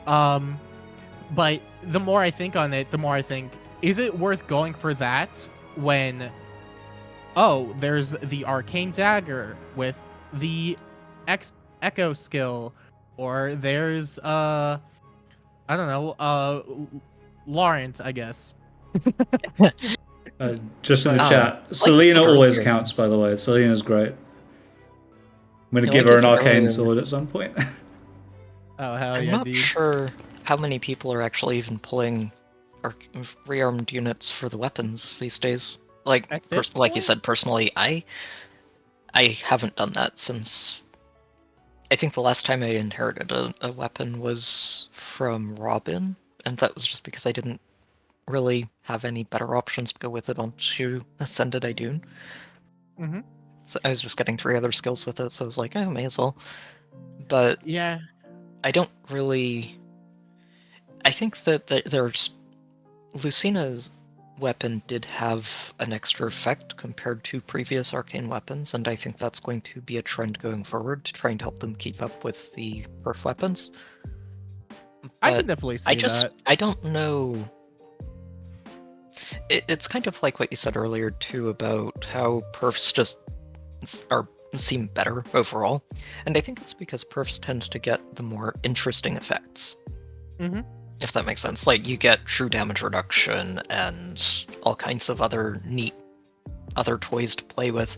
But the more I think on it, the more I think, is it worth going for that when, oh, there's the Arcane Dagger with the Echo skill, or there's I don't know, Lawrence, I guess. Just in the Oh, chat, like Selena you said always earlier. counts, by the way. Selena's great. I'm going to Yeah, give like her you an said arcane earlier. sword at some point. Oh hell I'm yeah, not dude. sure how many people are actually even pulling rearmed units for the weapons these days. Like, At this like you point? said, personally, I haven't done that since. I think the last time I inherited a weapon was from Robin, and that was just because I didn't really have any better options to go with it onto Ascended Idune. Mhm. So I was just getting 3 other skills with it, so I was like, oh, may as well. But Yeah. I don't really. I think that there's Lucina's weapon did have an extra effect compared to previous arcane weapons, and I think that's going to be a trend going forward to try and help them keep up with the perf weapons. I But can definitely see that. I don't know. It's kind of like what you said earlier too about how perfs just seem better overall, and I think it's because perfs tend to get the more interesting effects. Mhm. If that makes sense. Like, you get true damage reduction and all kinds of other neat other toys to play with.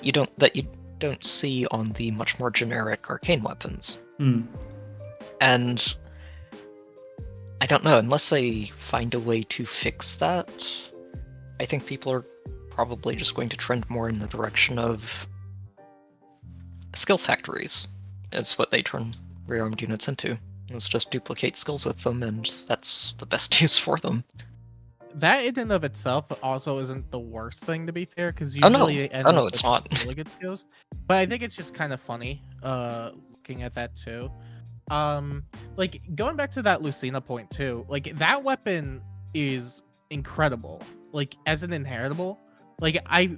You don't see on the much more generic arcane weapons. Hmm. And I don't know, unless they find a way to fix that, I think people are probably just going to trend more in the direction of skill factories. Is what they turn rearmed units into. Let's just duplicate skills with them, and that's the best use for them. That in and of itself also isn't the worst thing, to be fair, because Oh, no. usually they end Oh, no, up it's with not. really good skills. But I think it's just kind of funny, looking at that too. Like going back to that Lucina point too, like that weapon is incredible. Like as an inheritable, like I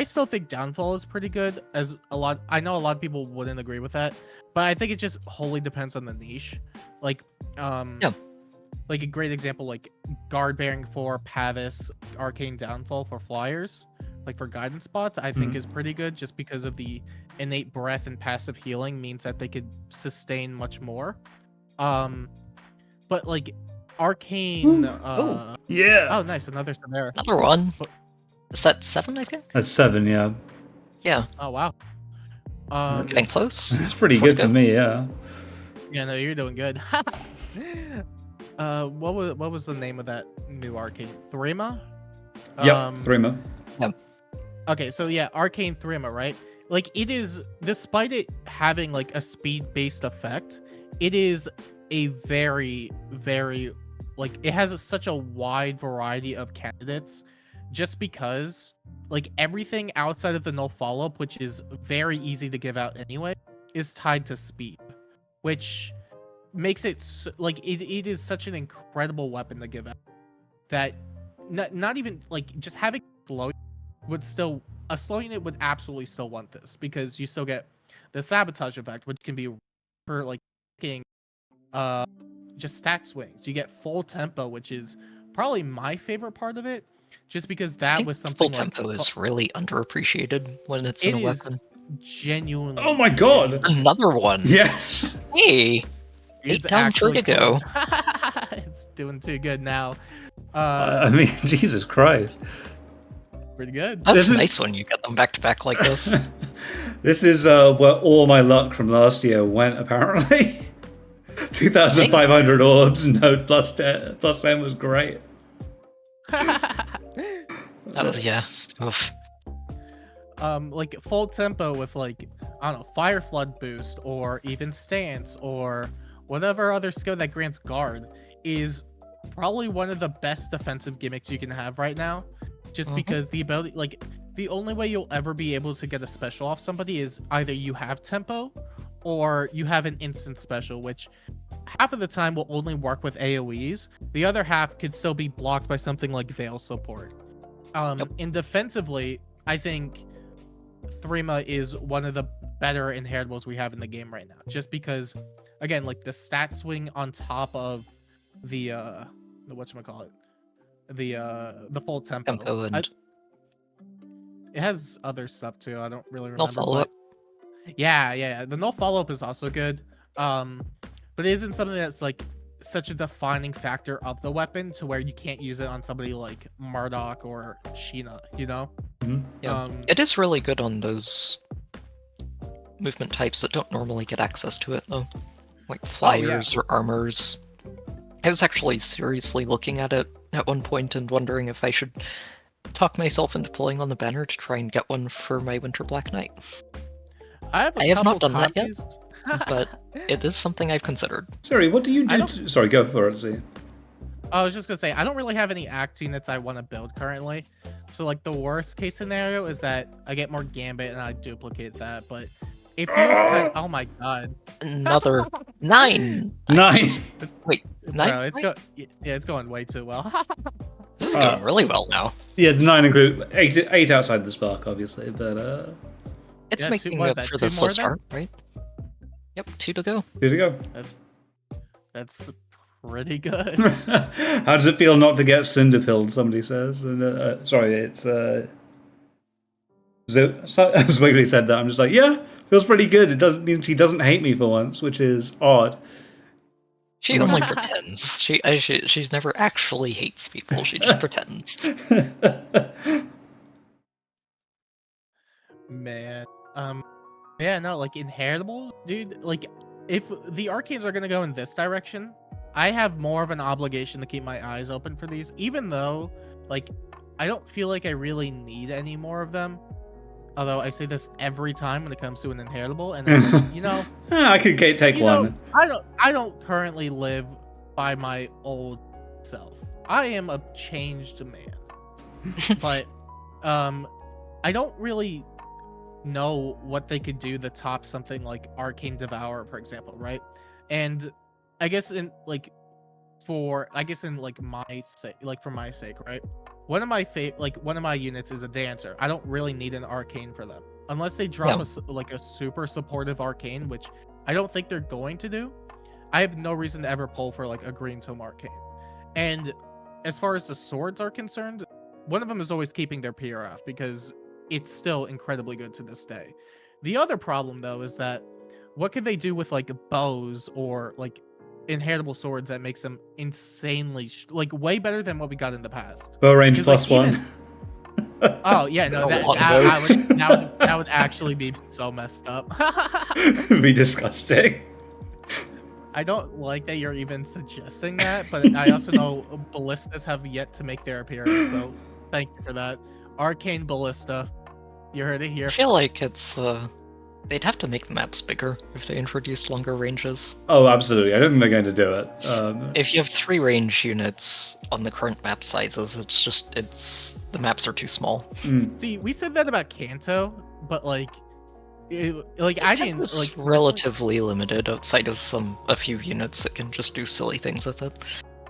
still think Downfall is pretty good. As a lot, I know a lot of people wouldn't agree with that, but I think it just wholly depends on the niche. Like, Yeah. like a great example, like Guard Bearing for Pavis, Arcane Downfall for Flyers, like for guidance spots, I think is pretty good just because of the innate breath and passive healing means that they could sustain much more. But like Arcane, Yeah. oh nice, another Severa. Another one. What- Is that 7, I think? That's 7, yeah. Yeah. Oh wow. Getting close. It's pretty 40 good for me, yeah. Yeah, no, you're doing good. What was the name of that new Arcane Thrma? Yep, Thrma. Okay, so yeah, Arcane Thrma, right? Like it is, despite it having like a speed-based effect, it is a very, very, like it has such a wide variety of candidates, just because like everything outside of the no follow-up, which is very easy to give out anyway, is tied to speed, which makes it like it is such an incredible weapon to give out that not even like just having slow would still a slow unit would absolutely still want this because you still get the sabotage effect, which can be for like just stat swings. You get full tempo, which is probably my favorite part of it, just because I that think was something full like tempo is really underappreciated when it's in it a is weapon. genuinely. Oh my god! genuinely- Another one. Yes! Hey, It's 8 down, 3 to actually go. fun. It's doing too good now. I mean, Jesus Christ. Pretty good. That's This is- nice when you get them back to back like this. This is where all my luck from last year went, apparently. 2,500 orbs, node plus 10 was great. That was, yeah. Oof. Like full tempo with like, I don't know, fire flood boost or even stance or whatever other skill that grants guard is probably one of the best defensive gimmicks you can have right now. Just because the ability, like, the only way you'll ever be able to get a special off somebody is either you have tempo or you have an instant special, which half of the time will only work with AoEs. The other half could still be blocked by something like Veil support. And defensively, I think Thrma is one of the better inheritables we have in the game right now. Just because, again, like the stat swing on top of the whatchamacallit, the full tempo. And It has other stuff too. I don't really no remember. follow-up. Yeah. The no follow-up is also good. But it isn't something that's like such a defining factor of the weapon to where you can't use it on somebody like Murdoch or Sheena, you know? Yeah. It is really good on those movement types that don't normally get access to it, though. Like flyers or armors. I was actually seriously looking at it at one point and wondering if I should talk myself into pulling on the banner to try and get one for my Winter Black Knight. I have not done copies. that yet, but it is something I've considered. Sorry, what do you do? Sorry, go for it. See. I was just gonna say, I don't really have any act units I want to build currently. So like the worst case scenario is that I get more Gambit and I duplicate that, but it feels kind of, oh my god. Another 9! Nice! Wait, 9? Bro, it's going way too well. This is going really well now. Yeah, the 9 include 8 outside the spark, obviously, but It's Yeah, making what is up that, for 2 the more start, right? Yep, 2 to go. here we go. That's pretty good. How does it feel not to get cinder pilled? Somebody says. And, sorry, it's as Wiggly said that, I'm just like, yeah, feels pretty good. It doesn't mean she doesn't hate me for once, which is odd. She only pretends. She's never actually hates people. She just pretends. Man. Yeah, no, like Inheritables, dude, like if the Arcanes are gonna go in this direction, I have more of an obligation to keep my eyes open for these, even though, like, I don't feel like I really need any more of them. Although I say this every time when it comes to an Inheritable, and I'm like, you know, I could take one. I don't currently live by my old self. I am a changed man. But I don't really know what they could do to top something like Arcane Devourer, for example, right? And I guess in my sake, like for my sake, right? One of my units is a dancer. I don't really need an arcane for them unless they drop a super supportive arcane, which I don't think they're going to do. I have no reason to ever pull for like a green tome arcane. And as far as the swords are concerned, one of them is always keeping their PRF because it's still incredibly good to this day. The other problem though is that what could they do with like bows or like inheritable swords that makes them insanely like way better than what we got in the past? Bow range plus like, 1. Oh yeah, no, that would actually be so messed up. It'd be disgusting. I don't like that you're even suggesting that, but I also know ballistas have yet to make their appearance, so thank you for that. Arcane Ballista. You heard it here. I feel like it's they'd have to make the maps bigger if they introduced longer ranges. Oh, absolutely. I don't think they're going to do it. If you have 3 range units on the current map sizes, the maps are too small. See, we said that about Kanto, but like I didn't like relatively limited outside of a few units that can just do silly things with it.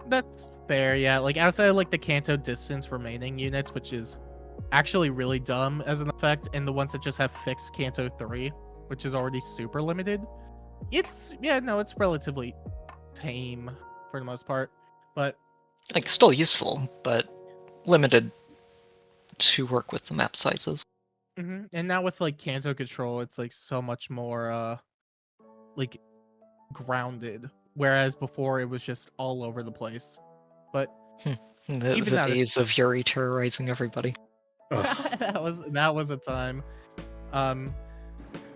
That's fair, yeah. Like outside of like the Kanto distance remaining units, which is actually really dumb as an effect, and the ones that just have fixed Kanto 3, which is already super limited. It's relatively tame for the most part, but like still useful, but limited to work with the map sizes. And now with like Kanto control, it's like so much more like grounded, whereas before it was just all over the place. But the days of Yuri terrorizing everybody. that was a time.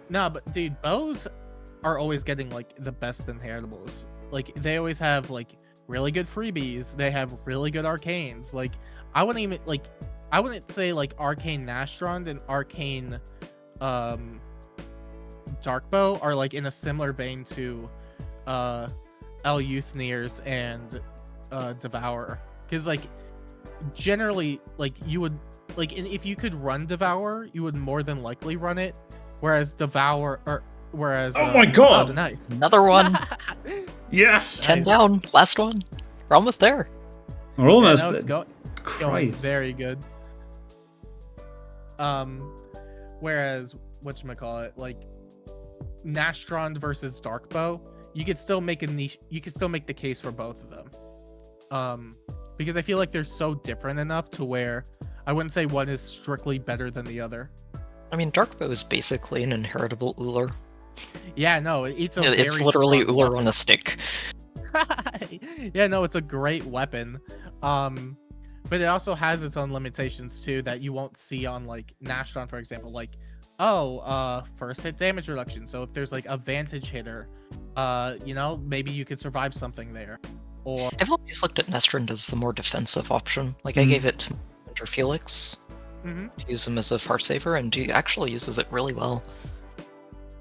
No, but dude, bows are always getting like the best inheritables. like they always have like really good freebies. They have really good arcanes. Like I wouldn't say like Arcane Nastron and Arcane Darkbow are like in a similar vein to Youthneers and Devour, because like generally like you would like if you could run Devour, you would more than likely run it, whereas Oh my god! oh, nice. Another one. Yes! 10 down. Last one. We're almost there. We're almost Yeah, no, it's there. going Christ. very good. Whereas whatchamacallit, like Nastron versus Darkbow, you could still make the case for both of them. Because I feel like they're so different enough to where I wouldn't say one is strictly better than the other. I mean, Darkbow is basically an inheritable Uller. Yeah, no, it's It's literally Uller on a stick. Yeah, no, it's a great weapon. But it also has its own limitations too that you won't see on like Nastron, for example. Like, first hit damage reduction. So if there's like a vantage hitter, maybe you could survive something there. Or I've always looked at Nastron as the more defensive option. Like, I gave it to Winter Felix to use him as a far saver, and he actually uses it really well.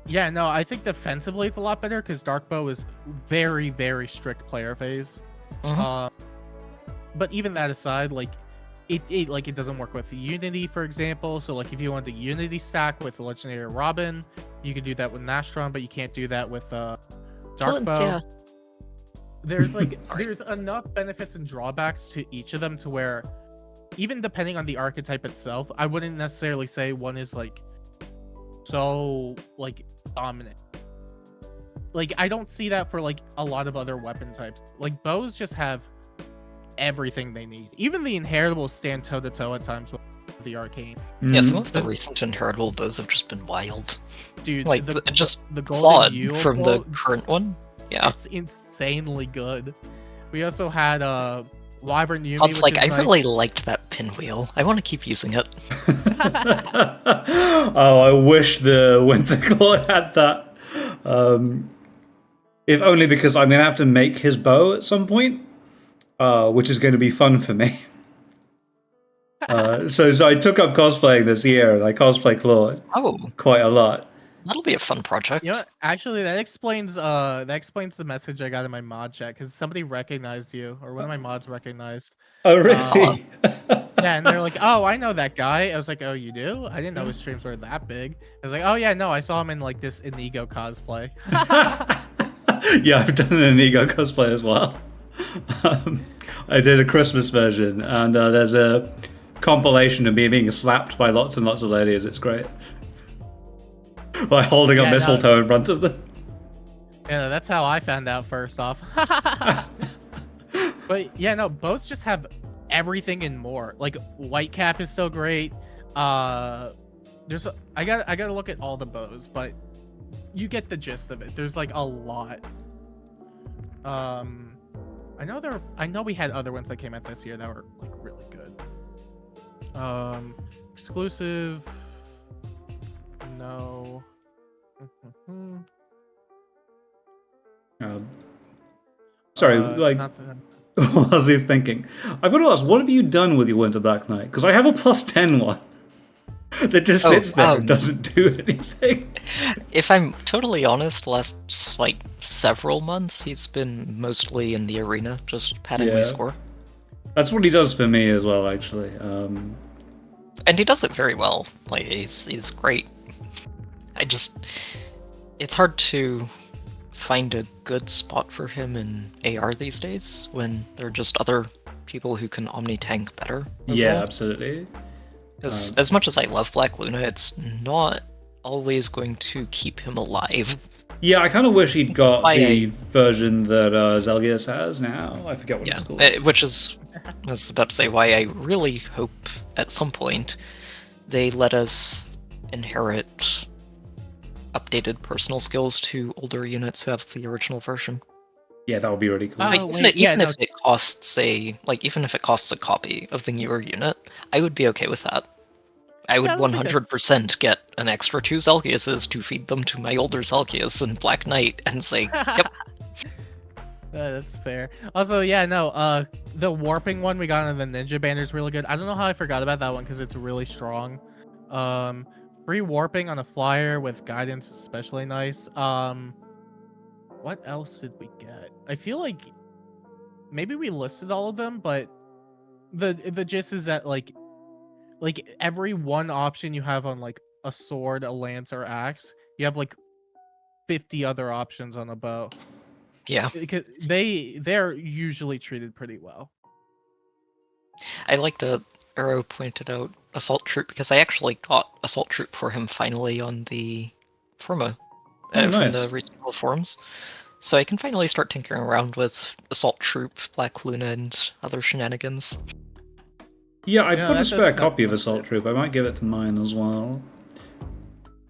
yeah, no, I think defensively it's a lot better because Darkbow is very, very strict player phase. But even that aside, like it doesn't work with Unity, for example. So like if you want the Unity stack with the Legendary Robin, you could do that with Nastron, but you can't do that with Darkbow. Yeah. There's like there's enough benefits and drawbacks to each of them to where even depending on the archetype itself, I wouldn't necessarily say one is like so like dominant. Like I don't see that for like a lot of other weapon types. Like bows just have everything they need. Even the Inheritable stand toe to toe at times with the Arcane. Yeah, some of the recent Inheritable bows have just been wild. Dude, Like, the Claude golden Yule from the bow, current one. Yeah. it's insanely good. We also had Wyvern Yumi, Claude's which like, is I nice. really liked that pinwheel. I want to keep using it. Oh, I wish the Winter Claw had that. If only because I'm going to have to make his bow at some point, which is going to be fun for me. So I took up cosplaying this year, and I cosplay Claude Oh, quite a lot. that'll be a fun project. You know what? Actually, that explains the message I got in my mod chat because somebody recognized you, or one of my mods recognized. Oh, really? Yeah, and they're like, "Oh, I know that guy." I was like, "Oh, you do? I didn't know his streams were that big." I was like, "Oh yeah, no, I saw him in like this Inigo cosplay." Yeah, I've done an Inigo cosplay as well. I did a Christmas version, and there's a compilation of me being slapped by lots and lots of ladies. It's great. By holding a Yeah, no. mistletoe in front of them. Yeah, that's how I found out first off. But yeah, no, both just have everything and more. Like Whitecap is so great. I gotta look at all the bows, but you get the gist of it. There's like a lot. I know we had other ones that came out this year that were like really good. Exclusive. No. Sorry, not that- what was he thinking? I've got to ask, what have you done with your Winter Black Knight? Because I have a +10 one that just sits there and doesn't do anything. If I'm totally honest, last like several months he's been mostly in the arena, just padding my Yeah. score. That's what he does for me as well, actually. And he does it very well. Like he's great. It's hard to find a good spot for him in AR these days when there are just other people who can Omni-tank better. Yeah, absolutely. Because as much as I love Black Luna, it's not always going to keep him alive. Yeah, I kind of wish he'd got Why the version that Zelgius has now. I forget what it's called. Which is, I was about to say, why I really hope at some point they let us inherit updated personal skills to older units who have the original version. Yeah, that would be really cool. Oh, Like, even wait, if it costs even if it costs a copy of the newer unit, I would be okay with that. I would Yeah, I don't think 100% get an extra 2 Zelgiuses to feed them to my older Zelgius and Black Knight and say, yep. That's fair. Also, yeah, no, the warping one we got in the ninja banner is really good. I don't know how I forgot about that one because it's really strong. Free warping on a flyer with guidance is especially nice. What else did we get? I feel like maybe we listed all of them, but the gist is that like every one option you have on like a sword, a lance, or axe, you have like 50 other options on a bow. Yeah, Because they're usually treated pretty well. I like that Arrow pointed out Assault Troop because I actually got Assault Troop for him finally on the Thrma Oh, from nice. the regional forums. So I can finally start tinkering around with Assault Troop, Black Luna, and other shenanigans. Yeah, I Yeah, put a that does spare sound copy of fun. Assault Troop. I might give it to mine as well.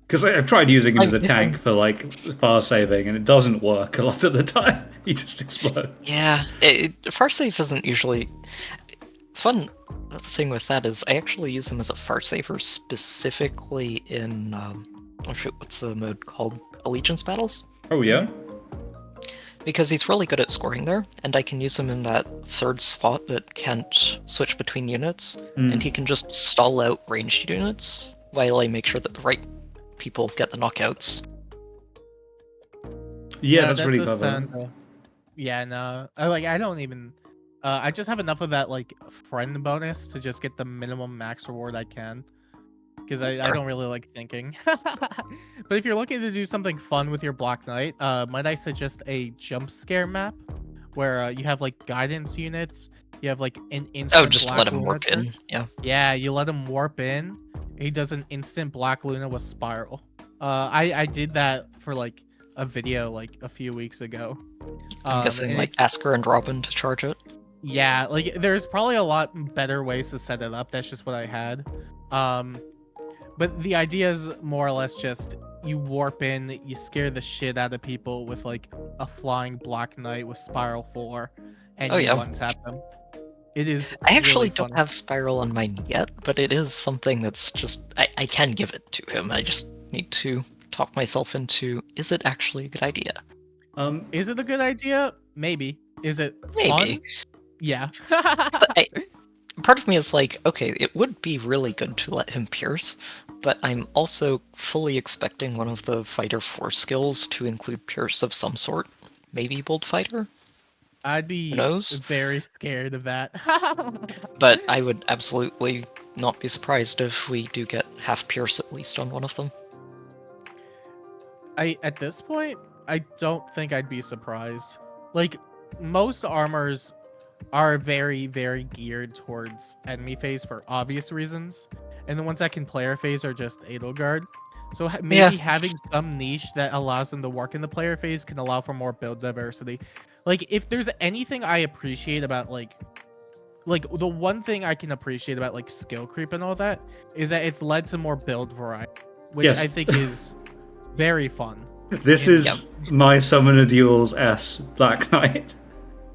Because I've tried using him as a tank for like far saving, and it doesn't work a lot of the time. He just explodes. Yeah, far save isn't usually fun. The thing with that is I actually use him as a far saver specifically in oh shoot, what's the mode called? Allegiance battles? Oh yeah. Because he's really good at scoring there, and I can use him in that third slot that can't switch between units, and he can just stall out ranged units while I make sure that the right people get the knockouts. Yeah, that's that really does clever. sound, yeah, no, I don't even. I just have enough of that like friend bonus to just get the minimum max reward I can, because I Sure. don't really like thinking. But if you're looking to do something fun with your Black Knight, might I suggest a jump scare map where you have like guidance units, you have like an instant. Oh, just Black let him Luna warp in. charge. Yeah. Yeah, you let him warp in. He does an instant Black Luna with Spiral. I did that for like a video like a few weeks ago. I'm guessing and like it's- Asker and Robin to charge it. yeah, like there's probably a lot better ways to set it up. That's just what I had. But the idea is more or less just you warp in, you scare the shit out of people with like a flying Black Knight with Spiral 4, and Oh, you yeah. one-tap them. It is. I actually really don't fun. have Spiral on mine yet, but it is something that's just I can give it to him. I just need to talk myself into, is it actually a good idea? Is it a good idea? Maybe. Is it Maybe. fun? Yeah. Part of me is like, okay, it would be really good to let him pierce, but I'm also fully expecting one of the Fighter 4 skills to include pierce of some sort. Maybe Bold Fighter? I'd be Who knows? very scared of that. But I would absolutely not be surprised if we do get half pierce at least on one of them. At this point, I don't think I'd be surprised. Like, most armors are very, very geared towards enemy phase for obvious reasons, and the ones that can player phase are just Edelgard. So maybe having some niche that allows them to work in the player phase can allow for more build diversity. Like, if there's anything I appreciate about like the one thing I can appreciate about like skill creep and all that is that it's led to more build variety, which Yes. I think is very fun. This is my Summoner Duels S Black Knight.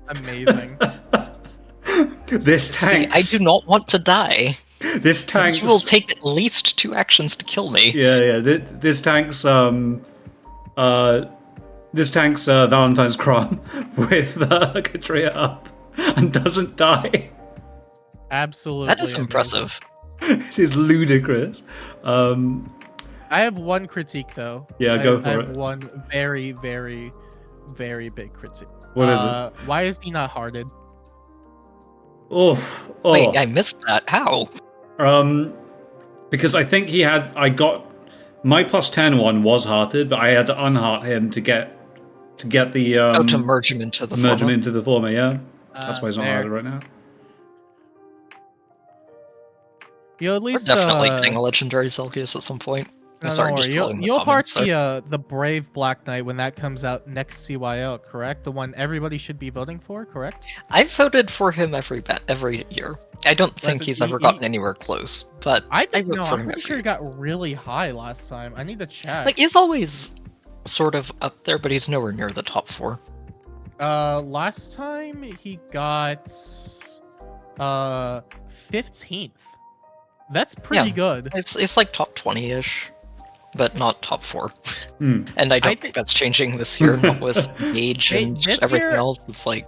Amazing. This tank. I do not want to die. This tank. You will take at least 2 actions to kill me. Yeah. This tank's Valentine's Crom with Katria up and doesn't die. Absolutely. That is amazing. impressive. This is ludicrous. I have one critique though. Yeah, go for I it. have one very, very, very big critique. What is it? Why is he not hearted? Oh. Wait, I missed that. How? Because I think I got my +10 one was hearted, but I had to unheart him to get the to merge him into the merge him former? into the former. Yeah, that's why he's not Fair. hearted right now. You'll at We're least definitely getting a legendary Zelgius at some point. no, Sorry, don't just worry. trolling the You'll heart comments the Brave Black Knight when that comes out next CYL, correct? The one everybody should be voting for, correct? I've voted for him every year. I don't think Listen, he's ever gotten anywhere close, but I I think vote no. for I'm him pretty every sure year. he got really high last time. I need to check. Like, he's always sort of up there, but he's nowhere near the top 4. Last time he got 15th. That's pretty good. It's like top 20-ish. but not top 4. Hmm. And I don't think- think that's changing this year, not with age Hey, and this everything year- else. It's like,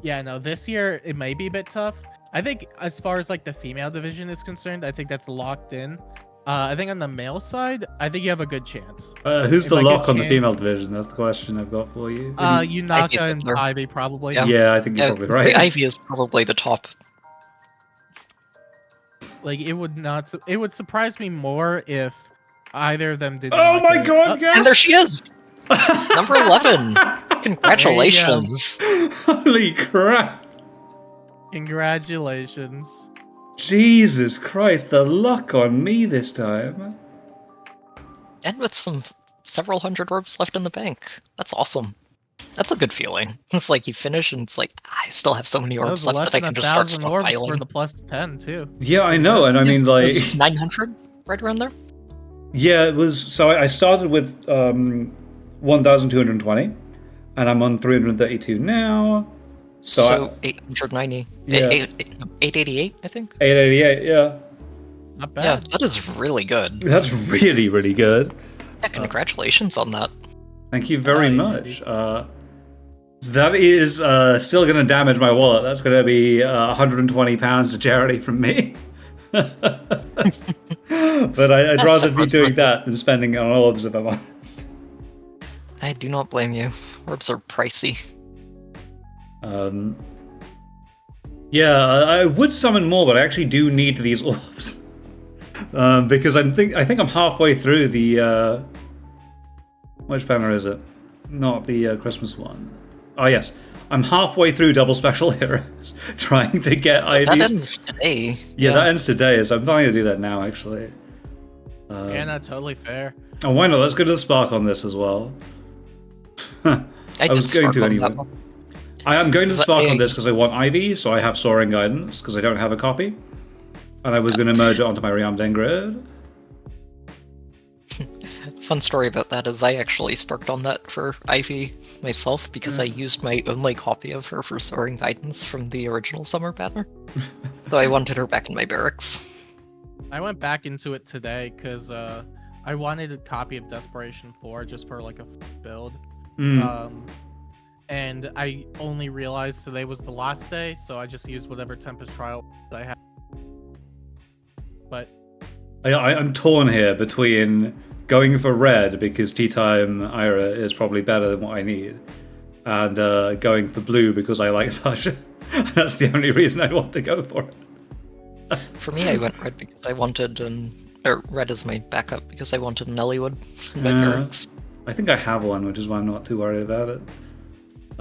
Yeah, no, this year it may be a bit tough. I think as far as like the female division is concerned, I think that's locked in. I think on the male side, I think you have a good chance. Who's If the I could lock on the change- female division? That's the question I've got for you. Yunaka and Hitler. Ivy probably. Yeah. Yeah, I think you're I was probably gonna say, right. Ivy is probably the top. Like it would not. It would surprise me more if either of them didn't. Oh like my it. god, yes! And there she is! Number 11! Congratulations! Holy crap! Congratulations. Jesus Christ, the luck on me this time. And with several hundred orbs left in the bank. That's awesome. That's a good feeling. It's like you finish and it's like, I still have so many That orbs was left less that I than can just start 1,000 orbs for stockpiling. the +10 too. Yeah, I know, and I mean, like... It was 900? Right around there? Yeah, it was... So I started with 1,220, and I'm on 332 now. So 890. Yeah. 888, I think? 888, yeah. Not Yeah, bad. that is really good. That's really, really good. Yeah, congratulations on that. Thank you very yeah, much. That is still going to damage my wallet. That's going to be £120 to charity from me. But I'd rather be doing that than spending it on orbs, if I'm honest. I do not blame you. Orbs are pricey. Yeah, I would summon more, but I actually do need these orbs. Because I think I'm halfway through the... which banner is it? Not the Christmas one. Oh yes, I'm halfway through Double Special Heroes, trying to get IVs. That ends today. Yeah, that ends today, so I'm planning to do that now, actually. Yeah, no, totally fair. Oh, why not? Let's go to the Spark on this as well. I was did going to Spark on anyway. that one. I am going to Is that Spark on a- this because I want Ivy, so I have Soaring Guidance, because I don't have a copy. And I was going to merge it onto my Rearmed Ingrid. Fun story about that is I actually sparked on that for Ivy myself because I used my only copy of her for Soaring Guidance from the original Summer banner. So I wanted her back in my barracks. I went back into it today because I wanted a copy of Desperation 4 just for like a build. And I only realized today was the last day, so I just used whatever Tempest Trial I had. But I'm torn here between going for red because Tea Time Ira is probably better than what I need, and going for blue because I like Thasha. That's the only reason I want to go for it. For me, I went red because I wanted or red as my backup because I wanted an Elliewood in my Yeah. barracks. I think I have one, which is why I'm not too worried about it.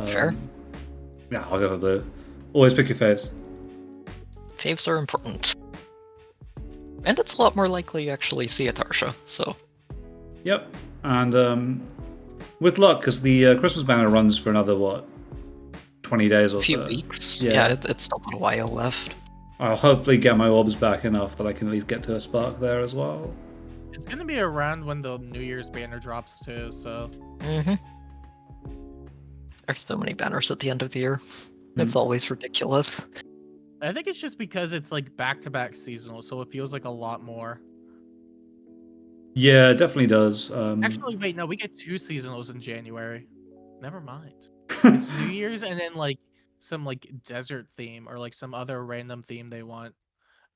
Fair. Yeah, I'll go for blue. Always pick your faves. Faves are important. And it's a lot more likely you actually see a Tarsha, so... Yep, and with luck, because the Christmas banner runs for another, what, 20 days or A few so. weeks. Yeah. Yeah, it's still got a while left. I'll hopefully get my orbs back enough that I can at least get to a spark there as well. it's gonna be around when the New Year's banner drops too, so Mm-hmm. There's so many banners at the end of the year. It's always ridiculous. I think it's just because it's like back-to-back seasonal, so it feels like a lot more. Yeah, it definitely does. Actually, wait, no, we get 2 seasonals in January. Never mind. It's New Year's and then like some like desert theme or like some other random theme they want.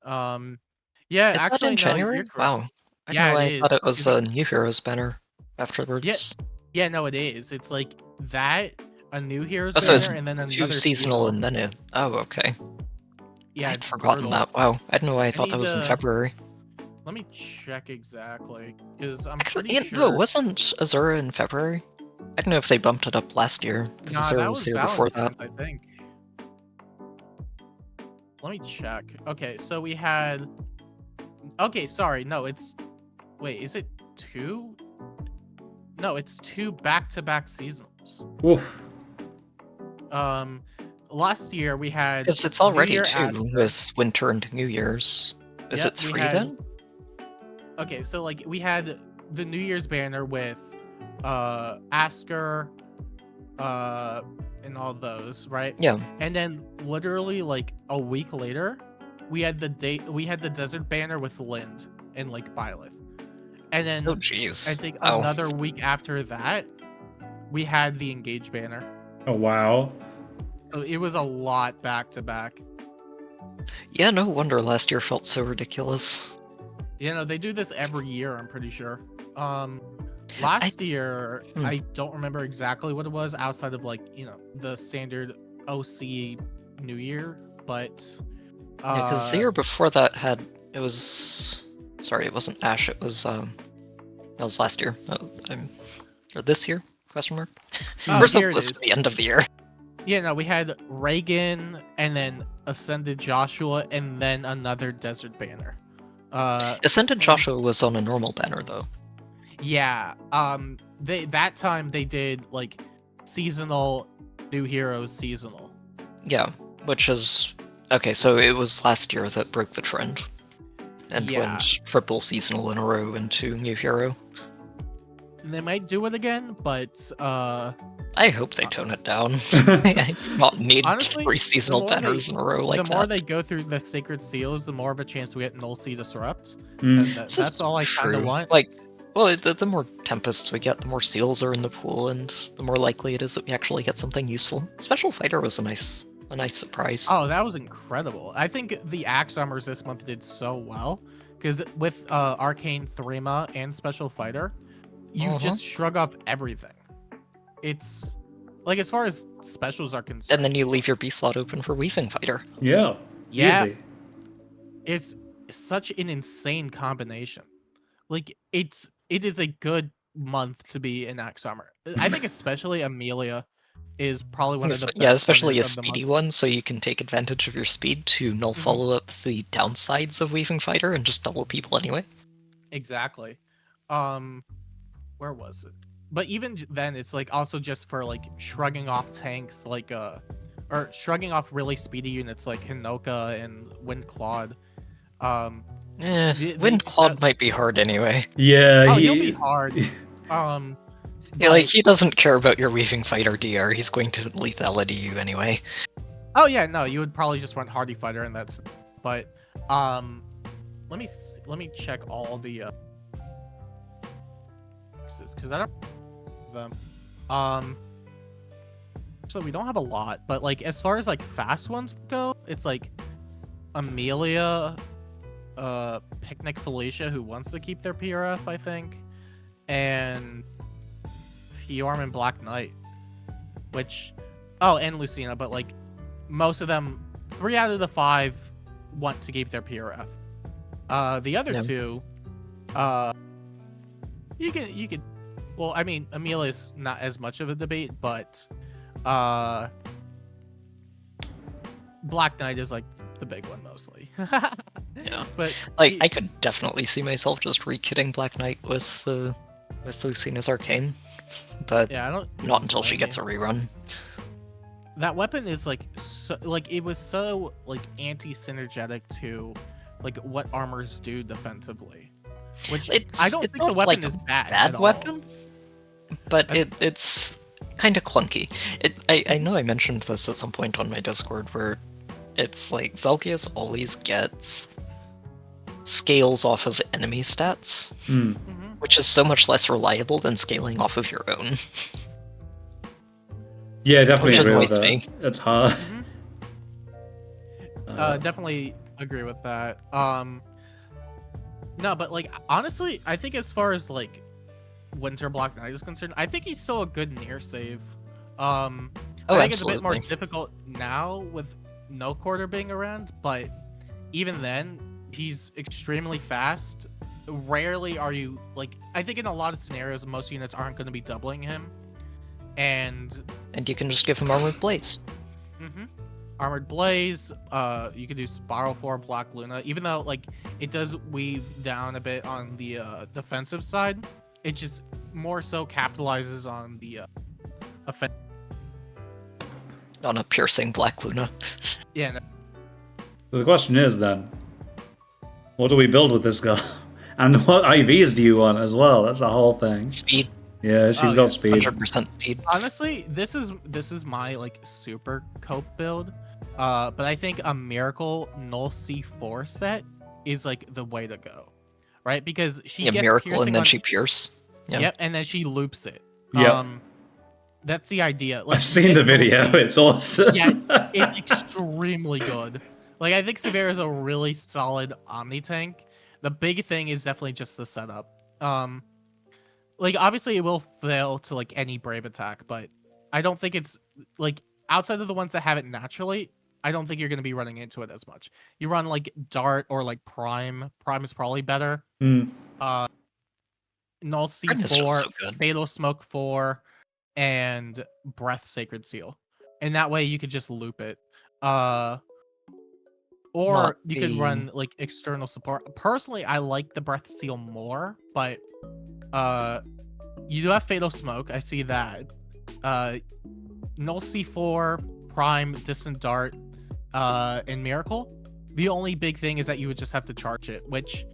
Yeah, Is actually, that in no, January? you're correct. Wow. I Yeah, know, it I thought is. it was Is a New Heroes banner afterwards. Yeah, no, it is. It's like that, a New Heroes Oh, so it's banner, and then Two another seasonal and then it... Oh, okay. Yeah, I'd it's forgotten brutal. that. Wow. I don't know why I thought that need was in to- February. Let me check exactly, because I'm Actually, pretty yeah, sure. no, wasn't Azura in February? I don't know if they bumped it up last year, because Nah, Azura that was was here before that. Valentine's, I think. Let me check. Okay, so we had. Okay, sorry. No, it's. Wait, is it 2? No, it's 2 back-to-back seasonals. Oof. Last year we had. Because it's New already Year 2 Asher. with Winter and New Year's. Is Yep, it we 3 had- then? Okay, so like we had the New Year's banner with Asker, and all those, right? Yeah. And then literally like a week later, we had the desert banner with Lind and like Byleth. And then Oh jeez. I think Oh. another week after that, we had the Engage banner. Oh wow. So it was a lot back to back. Yeah, no wonder last year felt so ridiculous. You know, they do this every year, I'm pretty sure. Last year, I don't remember exactly what it was outside of like, you know, the standard OC New Year, but Yeah, because the year before that it was sorry, it wasn't Ash, it was that was last year. Or this year? Question mark. We're so here it close is. to the end of the year. Yeah, no, we had Reagan and then Ascended Joshua and then another Desert banner. Ascended Joshua was on a normal banner though. Yeah, that time they did like seasonal new heroes seasonal. Yeah, which is okay. So it was last year that broke the trend, and Yeah. went triple seasonal in a row into new hero. And they might do it again, but I hope they tone it down. I do not need honestly, 3 seasonal the more banners in a row like the that. more they go through the sacred seals, the more of a chance we get Null Sea Disrupt. Mm. And This is that's all I kind of true. want. Like, well, the more tempests we get, the more seals are in the pool, and the more likely it is that we actually get something useful. Special Fighter was a nice surprise. Oh, that was incredible. I think the Axe Armors this month did so well, because with Arcane Thrma and Special Fighter, you just shrug off everything. It's like, as far as specials are concerned. And then you leave your B slot open for Weaving Fighter. Yeah. Yeah. Easy. It's such an insane combination. Like, it is a good month to be in Axe Armor. I think especially Amelia is probably one of the best. Yeah, especially a winners of the speedy month. one, so you can take advantage of your speed to null follow up the downsides of Weaving Fighter and just double people anyway. Exactly. Where was it? But even then, it's like also just for like shrugging off tanks, like or shrugging off really speedy units like Hinoka and Wind Claude. Wind Claude might be hard anyway. Yeah. Oh, he'll be hard. Yeah, like, he doesn't care about your Weaving Fighter DR, he's going to lethality you anyway. Oh yeah, no, you would probably just run Hardy Fighter and that's. But let me check all the because I don't have them. So we don't have a lot, but like as far as like fast ones go, it's like Amelia, Picnic Felicia, who wants to keep their PRF, I think, and Fiorm and Black Knight, which, and Lucina, but like most of them, 3 out of the 5 want to keep their PRF. The other two, you could, well, I mean, Amelia's not as much of a debate, but Black Knight is like the big one mostly. Yeah, but like I could definitely see myself just re-kitting Black Knight with Lucina's Arcane, but yeah, I don't. not until she gets a rerun. That weapon is like so, like it was so like anti-synergetic to like what armors do defensively, which I don't think the weapon like is bad. Bad at weapon, but it's kind of clunky. I know I mentioned this at some point on my Discord where it's like Zelgius always gets scales off of enemy stats, which is so much less reliable than scaling off of your own. Yeah, definitely Which agree with annoys that. me. It's hard. Definitely agree with that. No, but like honestly, I think as far as like Winter Black Knight is concerned, I think he's still a good near save. I think it's a bit more difficult now with no quarter being around, but even then, he's extremely fast. Rarely are you like, I think in a lot of scenarios, most units aren't going to be doubling him, and you can just give him Armored Blaze. Armored Blaze. You could do Spiral 4 Black Luna, even though like it does weave down a bit on the defensive side. It just more so capitalizes on the offense. On a piercing Black Luna. Yeah. No. The question is then, what do we build with this guy? And what IVs do you want as well? That's the whole thing. Speed. Yeah, she's got speed. 100% speed. Honestly, this is my like super cope build. But I think a Miracle Null C4 set is like the way to go. right? Because she Yeah, gets miracle piercing and then on, she pierce. Yeah. yep, and then she loops it. Yep. That's the idea. Like, I've seen the video. It's awesome. Yeah, it's extremely good. Like, I think Severa is a really solid Omni-tank. The big thing is definitely just the setup. Like, obviously it will fail to, like, any Brave attack, but I don't think it's, like, outside of the ones that have it naturally, I don't think you're going to be running into it as much. You run, like, Dart or, like, Prime. Prime is probably better. Mm. Null Prime is just C4, so good. Fatal Smoke 4, and Breath Sacred Seal. And that way you could just loop it. Or Not you could the- run, like, external support. Personally, I like the Breath Seal more, but you do have Fatal Smoke. I see that. Null C4, Prime, Distant Dart, and Miracle. The only big thing is that you would just have to charge it, which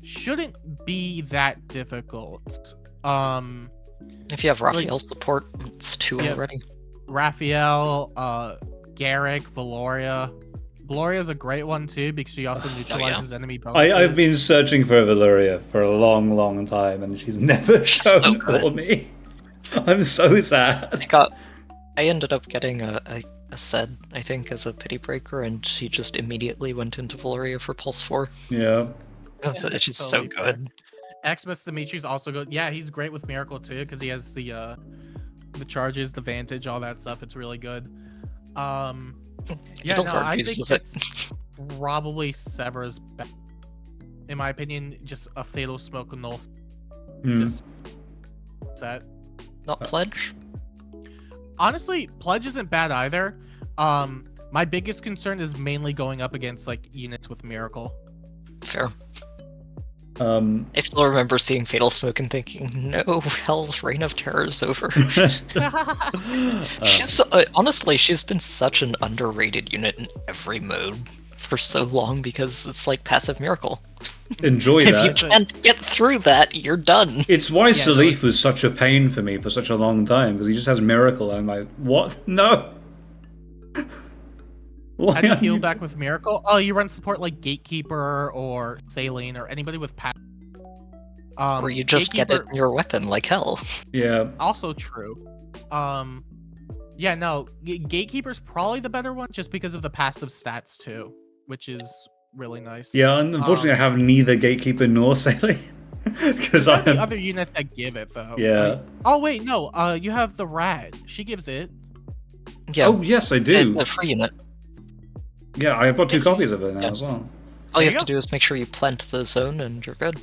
shouldn't be that difficult. If you have Raphael support, it's 2 Yeah. already. Raphael, Garrick, Valoria. Valoria's a great one too because she also neutralizes enemy bonuses. I've been searching for Valoria for a long, long time, and she's never shown for me. I'm so sad. I ended up getting a Sed, I think, as a pity breaker, and she just immediately went into Valoria for Pulse 4. Yeah. She's so good. Xmas Dimitri's also good. Yeah, he's great with Miracle too because he has the charges, the Vantage, all that stuff. It's really good. Yeah, no, I think it's probably Severa's best. In my opinion, just a Fatal Smoke and Null just set. Not Pledge? Honestly, Pledge isn't bad either. My biggest concern is mainly going up against, like, units with Miracle. Fair. I still remember seeing Fatal Smoke and thinking, no, Hell's Reign of Terror is over. Honestly, she's been such an underrated unit in every mode for so long because it's like passive Miracle. Enjoy that. If you can't get through that, you're done. It's why Salif was such a pain for me for such a long time, because he just has Miracle, and I'm like, what? No! How do you heal back with Miracle? Oh, you run support like Gatekeeper or Saline or anybody with pass. Or you just get it in your weapon like hell. Yeah. Also true. Yeah, no, Gatekeeper's probably the better one just because of the passive stats too, which is really nice. Yeah, and unfortunately I have neither Gatekeeper nor Saline. Because I have the other units that give it though. Yeah. Like, oh wait, no, you have the Rat. She gives it. Yeah. Oh yes, I do. The free unit. Yeah, I've got 2 copies of it now as well. All you have to do is make sure you plant the zone and you're good.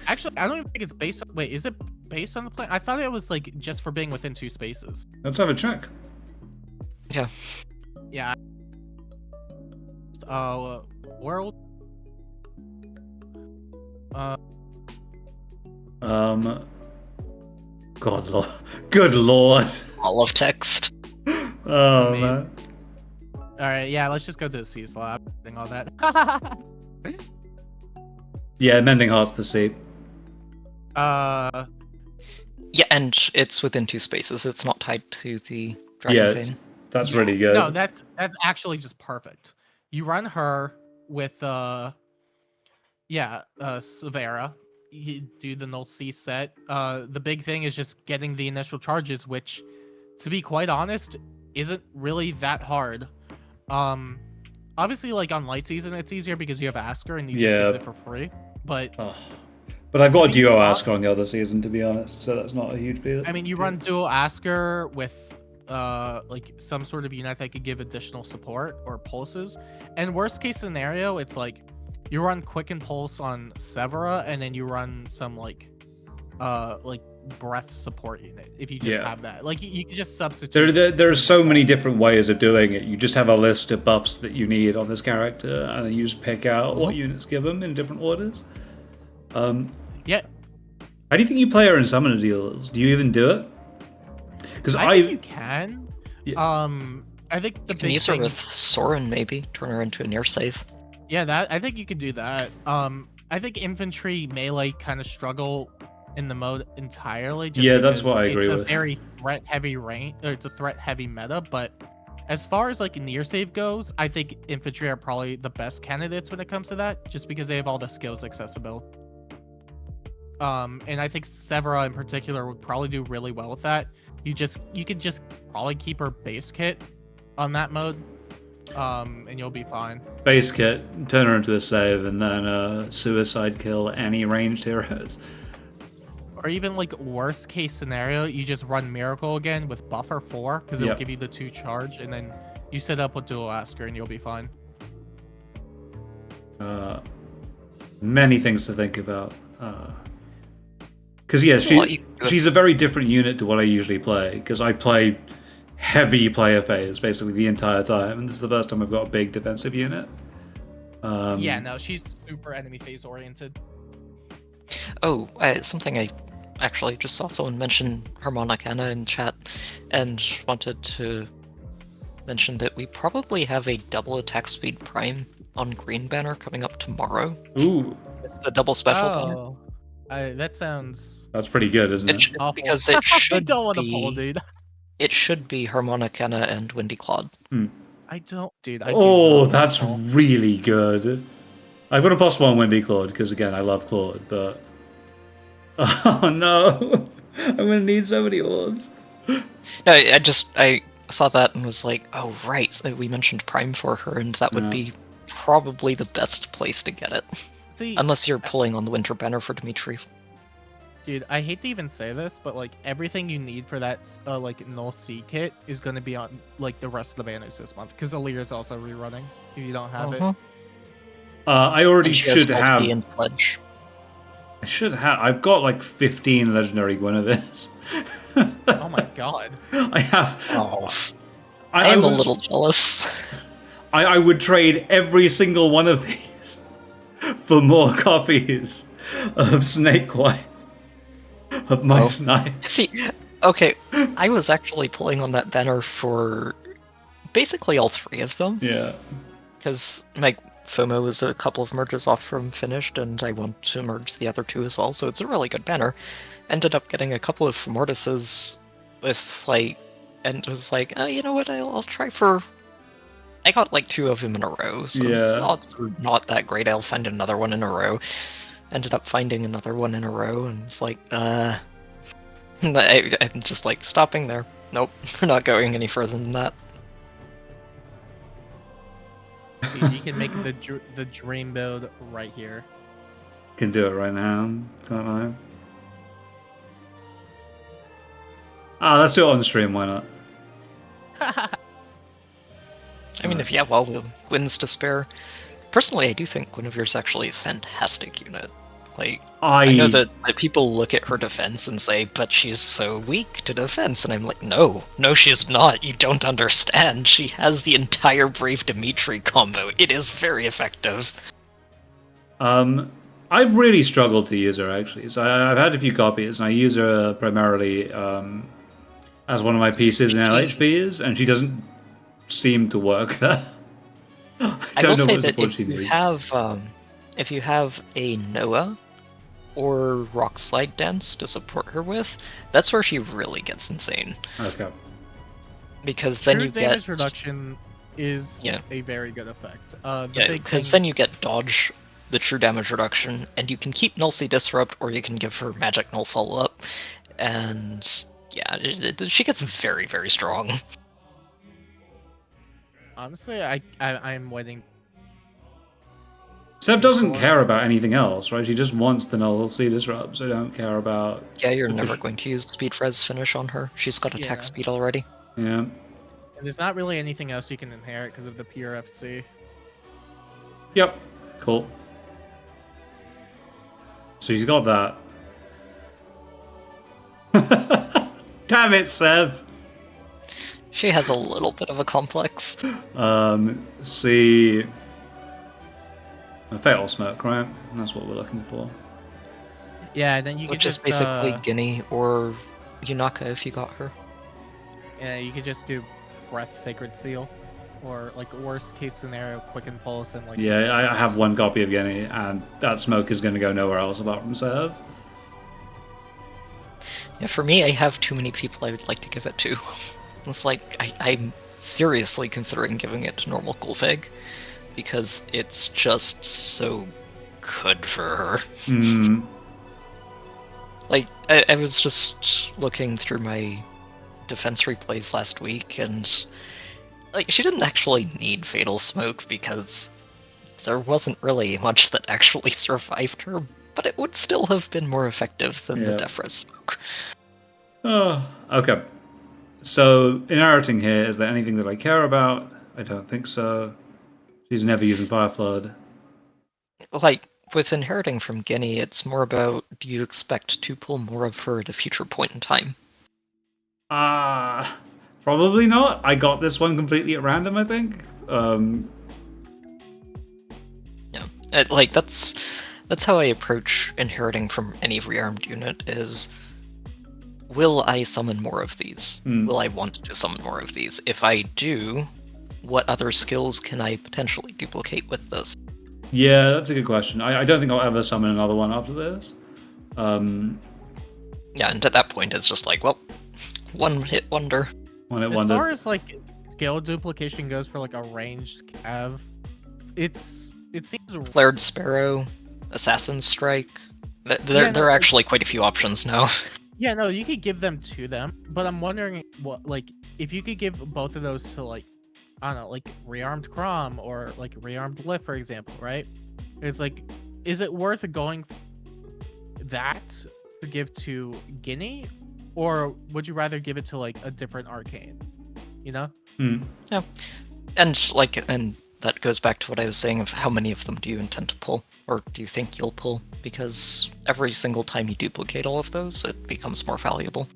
Actually, I don't even think it's based on... Wait, is it based on the plant? I thought it was, like, just for being within 2 spaces. Let's have a check. Yeah. Yeah. World? God, Lord. Good Lord. All of text. Oh, man. Alright, yeah, let's just go to the sea slab and all that. Yeah, Mending Heart's the sea. Yeah, and it's within 2 spaces. It's not tied to the Dragon Vein. That's really good. No, that's actually just perfect. You run her with Severa. You do the Null C set. The big thing is just getting the initial charges, which, to be quite honest, isn't really that hard. Obviously, like on light season, it's easier because you have Asker and you just use it for free. But but I've got a duo Asker on the other season, to be honest, so that's not a huge deal. I mean, you run dual Asker with like some sort of unit that could give additional support or pulses. And worst case scenario, it's like you run Quicken Pulse on Severa, and then you run some like breath support unit if you just have that. Like you can just substitute. There are so many different ways of doing it. You just have a list of buffs that you need on this character, and then you just pick out what units give them in different orders. Yeah. How do you think you play her in Summoner Deals? Do you even do it? Because I think you can. Yeah. I think the you can use her with Soren, maybe turn her into a near save. Yeah, I think you could do that. I think infantry melee kind of struggle in the mode entirely. Yeah, that's what I agree with. It's a very threat heavy range, or it's a threat heavy meta. But as far as like near save goes, I think infantry are probably the best candidates when it comes to that, just because they have all the skills accessible. And I think Severa in particular would probably do really well with that. You could just probably keep her base kit on that mode, and you'll be fine. Base kit, turn her into a save, and then suicide kill any ranged heroes. Or even like worst case scenario, you just run Miracle again with buffer 4 because it'll Yep. give you the 2 charge, and then you set up with Dual Asker and you'll be fine. Many things to think about. Because yeah, she's a very different unit to what I usually play. Because I play heavy player phase basically the entire time, and this is the first time I've got a big defensive unit. Yeah, no, she's super enemy phase oriented. Oh, something I actually just saw someone mention Harmonicana in chat, and wanted to mention that we probably have a double attack speed prime on Green Banner coming up tomorrow. Ooh, It's a double special banner. Oh, that sounds that's pretty good, isn't it? awful. Because it I should don't want to be, pull, dude. It should be Harmonicana and Windy Claude. I don't, dude. I do Oh, not that's pull. really good. I've got a +1 Windy Claude because again I love Claude, but oh no, I'm gonna need so many orbs. No, I saw that and was like, oh right, so we mentioned Prime for her, and that would be probably the best place to get it. See, Unless you're pulling on the Winter Banner for Dimitri. dude, I hate to even say this, but like everything you need for that like null C kit is going to be on like the rest of the banners this month because Alira's also rerunning if you don't have it. I already And she has should have. Ulti and Pledge. I should have. I've got like 15 legendary Guinevere's. Oh my god. I have. Oh, I am a little jealous. I would trade every single one of these for more copies of Snake Wife, of my Oh. snipe. See, okay, I was actually pulling on that banner for basically all 3 of them. Yeah. Because my FOMO was a couple of merges off from finished, and I want to merge the other 2 as well, so it's a really good banner. Ended up getting a couple of Mortises with, like, and was like, oh, you know what, I'll try for... I got, like, 2 of them in a row, so Yeah. odds are not that great, I'll find another one in a row. Ended up finding another one in a row, and it's like, I'm just, like, stopping there. Nope, we're not going any further than that. Dude, you can make the dream build right here. Can do it right now, can't I? Ah, let's do it on the stream, why not? I mean, if you have all the wins to spare. Personally, I do think Guinevere's actually a fantastic unit. Like, I know that people look at her defense and say, but she's so weak to defense, and I'm like, no, she's not. You don't understand. She has the entire Brave Dimitri combo. It is very effective. I've really struggled to use her, actually. So I've had a few copies, and I use her primarily as one of my pieces in LHPs, and she doesn't seem to work there. I will say that if you have a Noah or Rock Slide Dance to support her with, that's where she really gets insane. Okay. Because then True you damage get reduction is a very good effect. Because then you get dodge, the true damage reduction, and you can keep Null C Disrupt, or you can give her Magic Null follow up, and yeah, she gets very, very strong. Honestly, I'm waiting. Seb doesn't care about anything else, right? She just wants the Null C Disrupt, so don't care about... Yeah, you're never going to use Speed Res finish on her. She's got attack speed already. Yeah. And there's not really anything else you can inherit because of the pure FC. Yep. Cool. So he's got that. Damn it, Seb! She has a little bit of a complex. See... A Fatal Smoke, right? That's what we're looking for. Yeah, then you could Which is just basically Guinea or Yunaka if you got her. Yeah, you could just do Breath Sacred Seal, or like worst case scenario, Quicken Pulse, and like. Yeah, I have one copy of Guinea, and that smoke is going to go nowhere else apart from Serve. Yeah, for me, I have too many people I would like to give it to. It's like I'm seriously considering giving it to normal Gulfig, because it's just so good for her. Like, I was just looking through my defense replays last week, and like, she didn't actually need Fatal Smoke because there wasn't really much that actually survived her, but it would still have been more effective than the Yeah. Defra Smoke. Oh, okay. So, inheriting here, is there anything that I care about? I don't think so. She's never using Fire Flood. Like, with inheriting from Guinea, it's more about, do you expect to pull more of her at a future point in time? Probably not. I got this one completely at random, I think. Yeah, like, that's how I approach inheriting from any rearmed unit, is, will I summon more of these? Will I want to summon more of these? If I do, what other skills can I potentially duplicate with this? Yeah, that's a good question. I don't think I'll ever summon another one after this. Yeah, and at that point, it's just like, well, one-hit wonder. As far as like skill duplication goes for like a ranged cav, it seems Flared Sparrow, Assassin's Strike. There are actually quite a few options now. Yeah, no, you could give them to them, but I'm wondering what, like, if you could give both of those to, like, I don't know, like rearmed Crom or like rearmed Lift, for example, right? It's like, is it worth going that to give to Guinea, or would you rather give it to like a different Arcane? You know? Yeah, and that goes back to what I was saying of how many of them do you intend to pull, or do you think you'll pull? Because every single time you duplicate all of those, it becomes more valuable.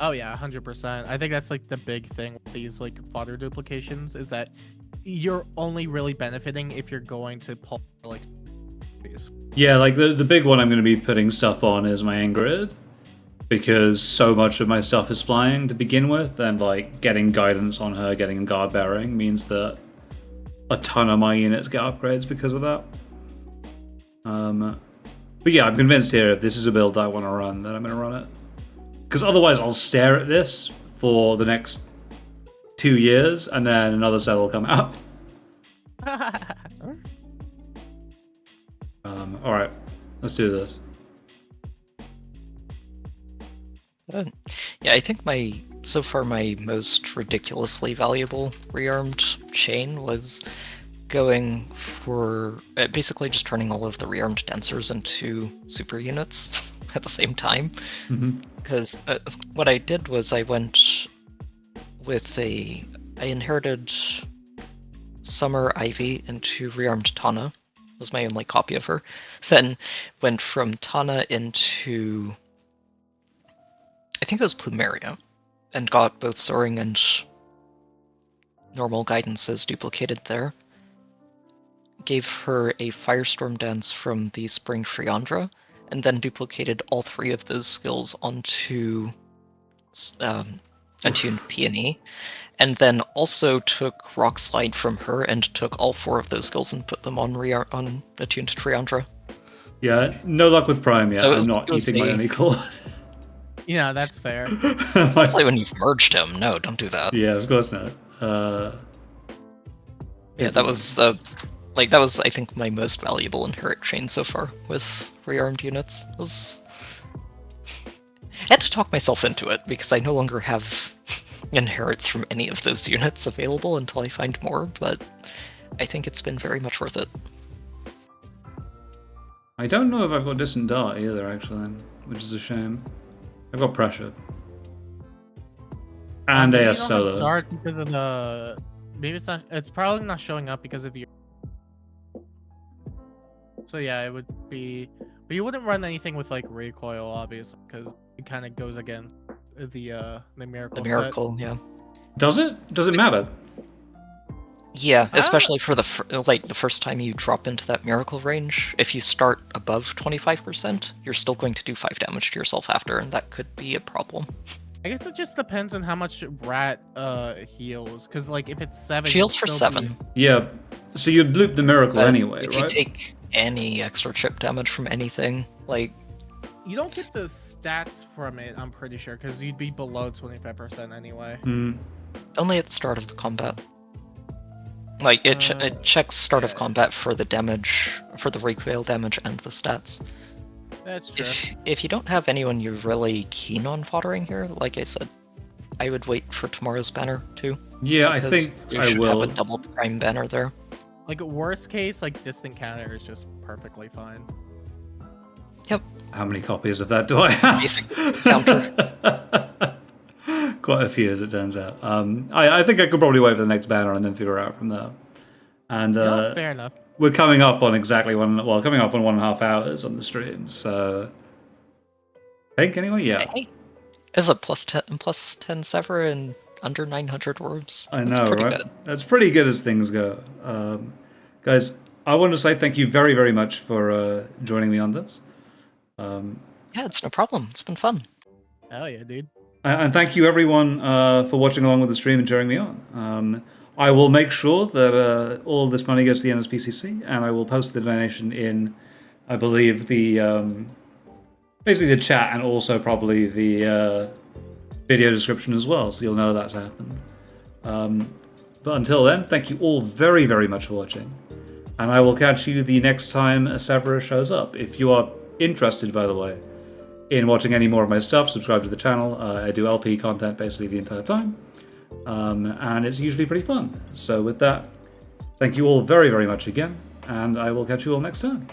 Oh yeah, 100%. I think that's like the big thing with these like fodder duplications, is that you're only really benefiting if you're going to pull like these. Yeah, like the big one I'm going to be putting stuff on is my Ingrid, because so much of my stuff is flying to begin with, and like getting guidance on her, getting guard bearing means that a ton of my units get upgrades because of that. But yeah, I'm convinced here if this is a build that I want to run, then I'm going to run it. Because otherwise I'll stare at this for the next 2 years, and then another set will come out. Alright, let's do this. Yeah, I think so far my most ridiculously valuable rearmed chain was going for basically just turning all of the rearmed dancers into super units at the same time. Because what I did was I went with I inherited Summer Ivy into rearmed Tana. Was my only copy of her. Then went from Tana into, I think it was Plumeria, and got both Soaring and normal guidances duplicated there. Gave her a Firestorm Dance from the Spring Triandra, and then duplicated all 3 of those skills onto attuned Peony, and then also took Rock Slide from her and took all 4 of those skills and put them on attuned Triandra. Yeah, no luck with Prime yet. So I'm not eating my only cord. Yeah, that's fair. Especially when you've merged him. No, don't do that. Yeah, of course not. Yeah, that was I think my most valuable inherit chain so far with rearmed units. I had to talk myself into it because I no longer have inherits from any of those units available until I find more, but I think it's been very much worth it. I don't know if I've got Distant Dart either, actually, which is a shame. I've got Pressure. And Maybe you AS don't Solo. have Dart because of the... Maybe it's not... It's probably not showing up because of your... So yeah, it would be... But you wouldn't run anything with like recoil, obviously, because it kind of goes against the miracle. The miracle, yeah. Does it? Does it matter? Yeah, especially for the first time you drop into that miracle range. If you start above 25%, you're still going to do 5 damage to yourself after, and that could be a problem. I guess it just depends on how much Rat heals, because like if it's 7, She heals for 7. Yeah, so you'd loop the miracle anyway, if right? If you take any extra chip damage from anything, like... You don't get the stats from it, I'm pretty sure, because you'd be below 25% anyway. Only at the start of the combat. Like, it checks start of combat for the damage, for the recoil damage and the stats. That's true. If you don't have anyone you're really keen on foddering here, like I said, I would wait for tomorrow's banner too. Yeah, I because think you I should will. have a double prime banner there. Like worst case, like distant counter is just perfectly fine. Yep. How many copies of that do I have? Basic counter. Quite a few, as it turns out. I think I could probably wait for the next banner and then figure out from there. And No, fair enough. we're coming up on exactly coming up on 1.5 hours on the stream. So, I think anyway, yeah. Hey, is it plus 10 Severa and under 900 orbs? I That's know, pretty right? good. That's pretty good as things go. Guys, I want to say thank you very, very much for joining me on this. Yeah, it's no problem. It's been fun. Hell yeah, dude. And thank you, everyone, for watching along with the stream and cheering me on. I will make sure that all this money goes to the NSPCC, and I will post the donation in, I believe, the basically the chat and also probably the video description as well, so you'll know that's happened. But until then, thank you all very, very much for watching, and I will catch you the next time a Severa shows up. If you are interested, by the way, in watching any more of my stuff, subscribe to the channel. I do LP content basically the entire time, and it's usually pretty fun. So with that, thank you all very, very much again, and I will catch you all next time.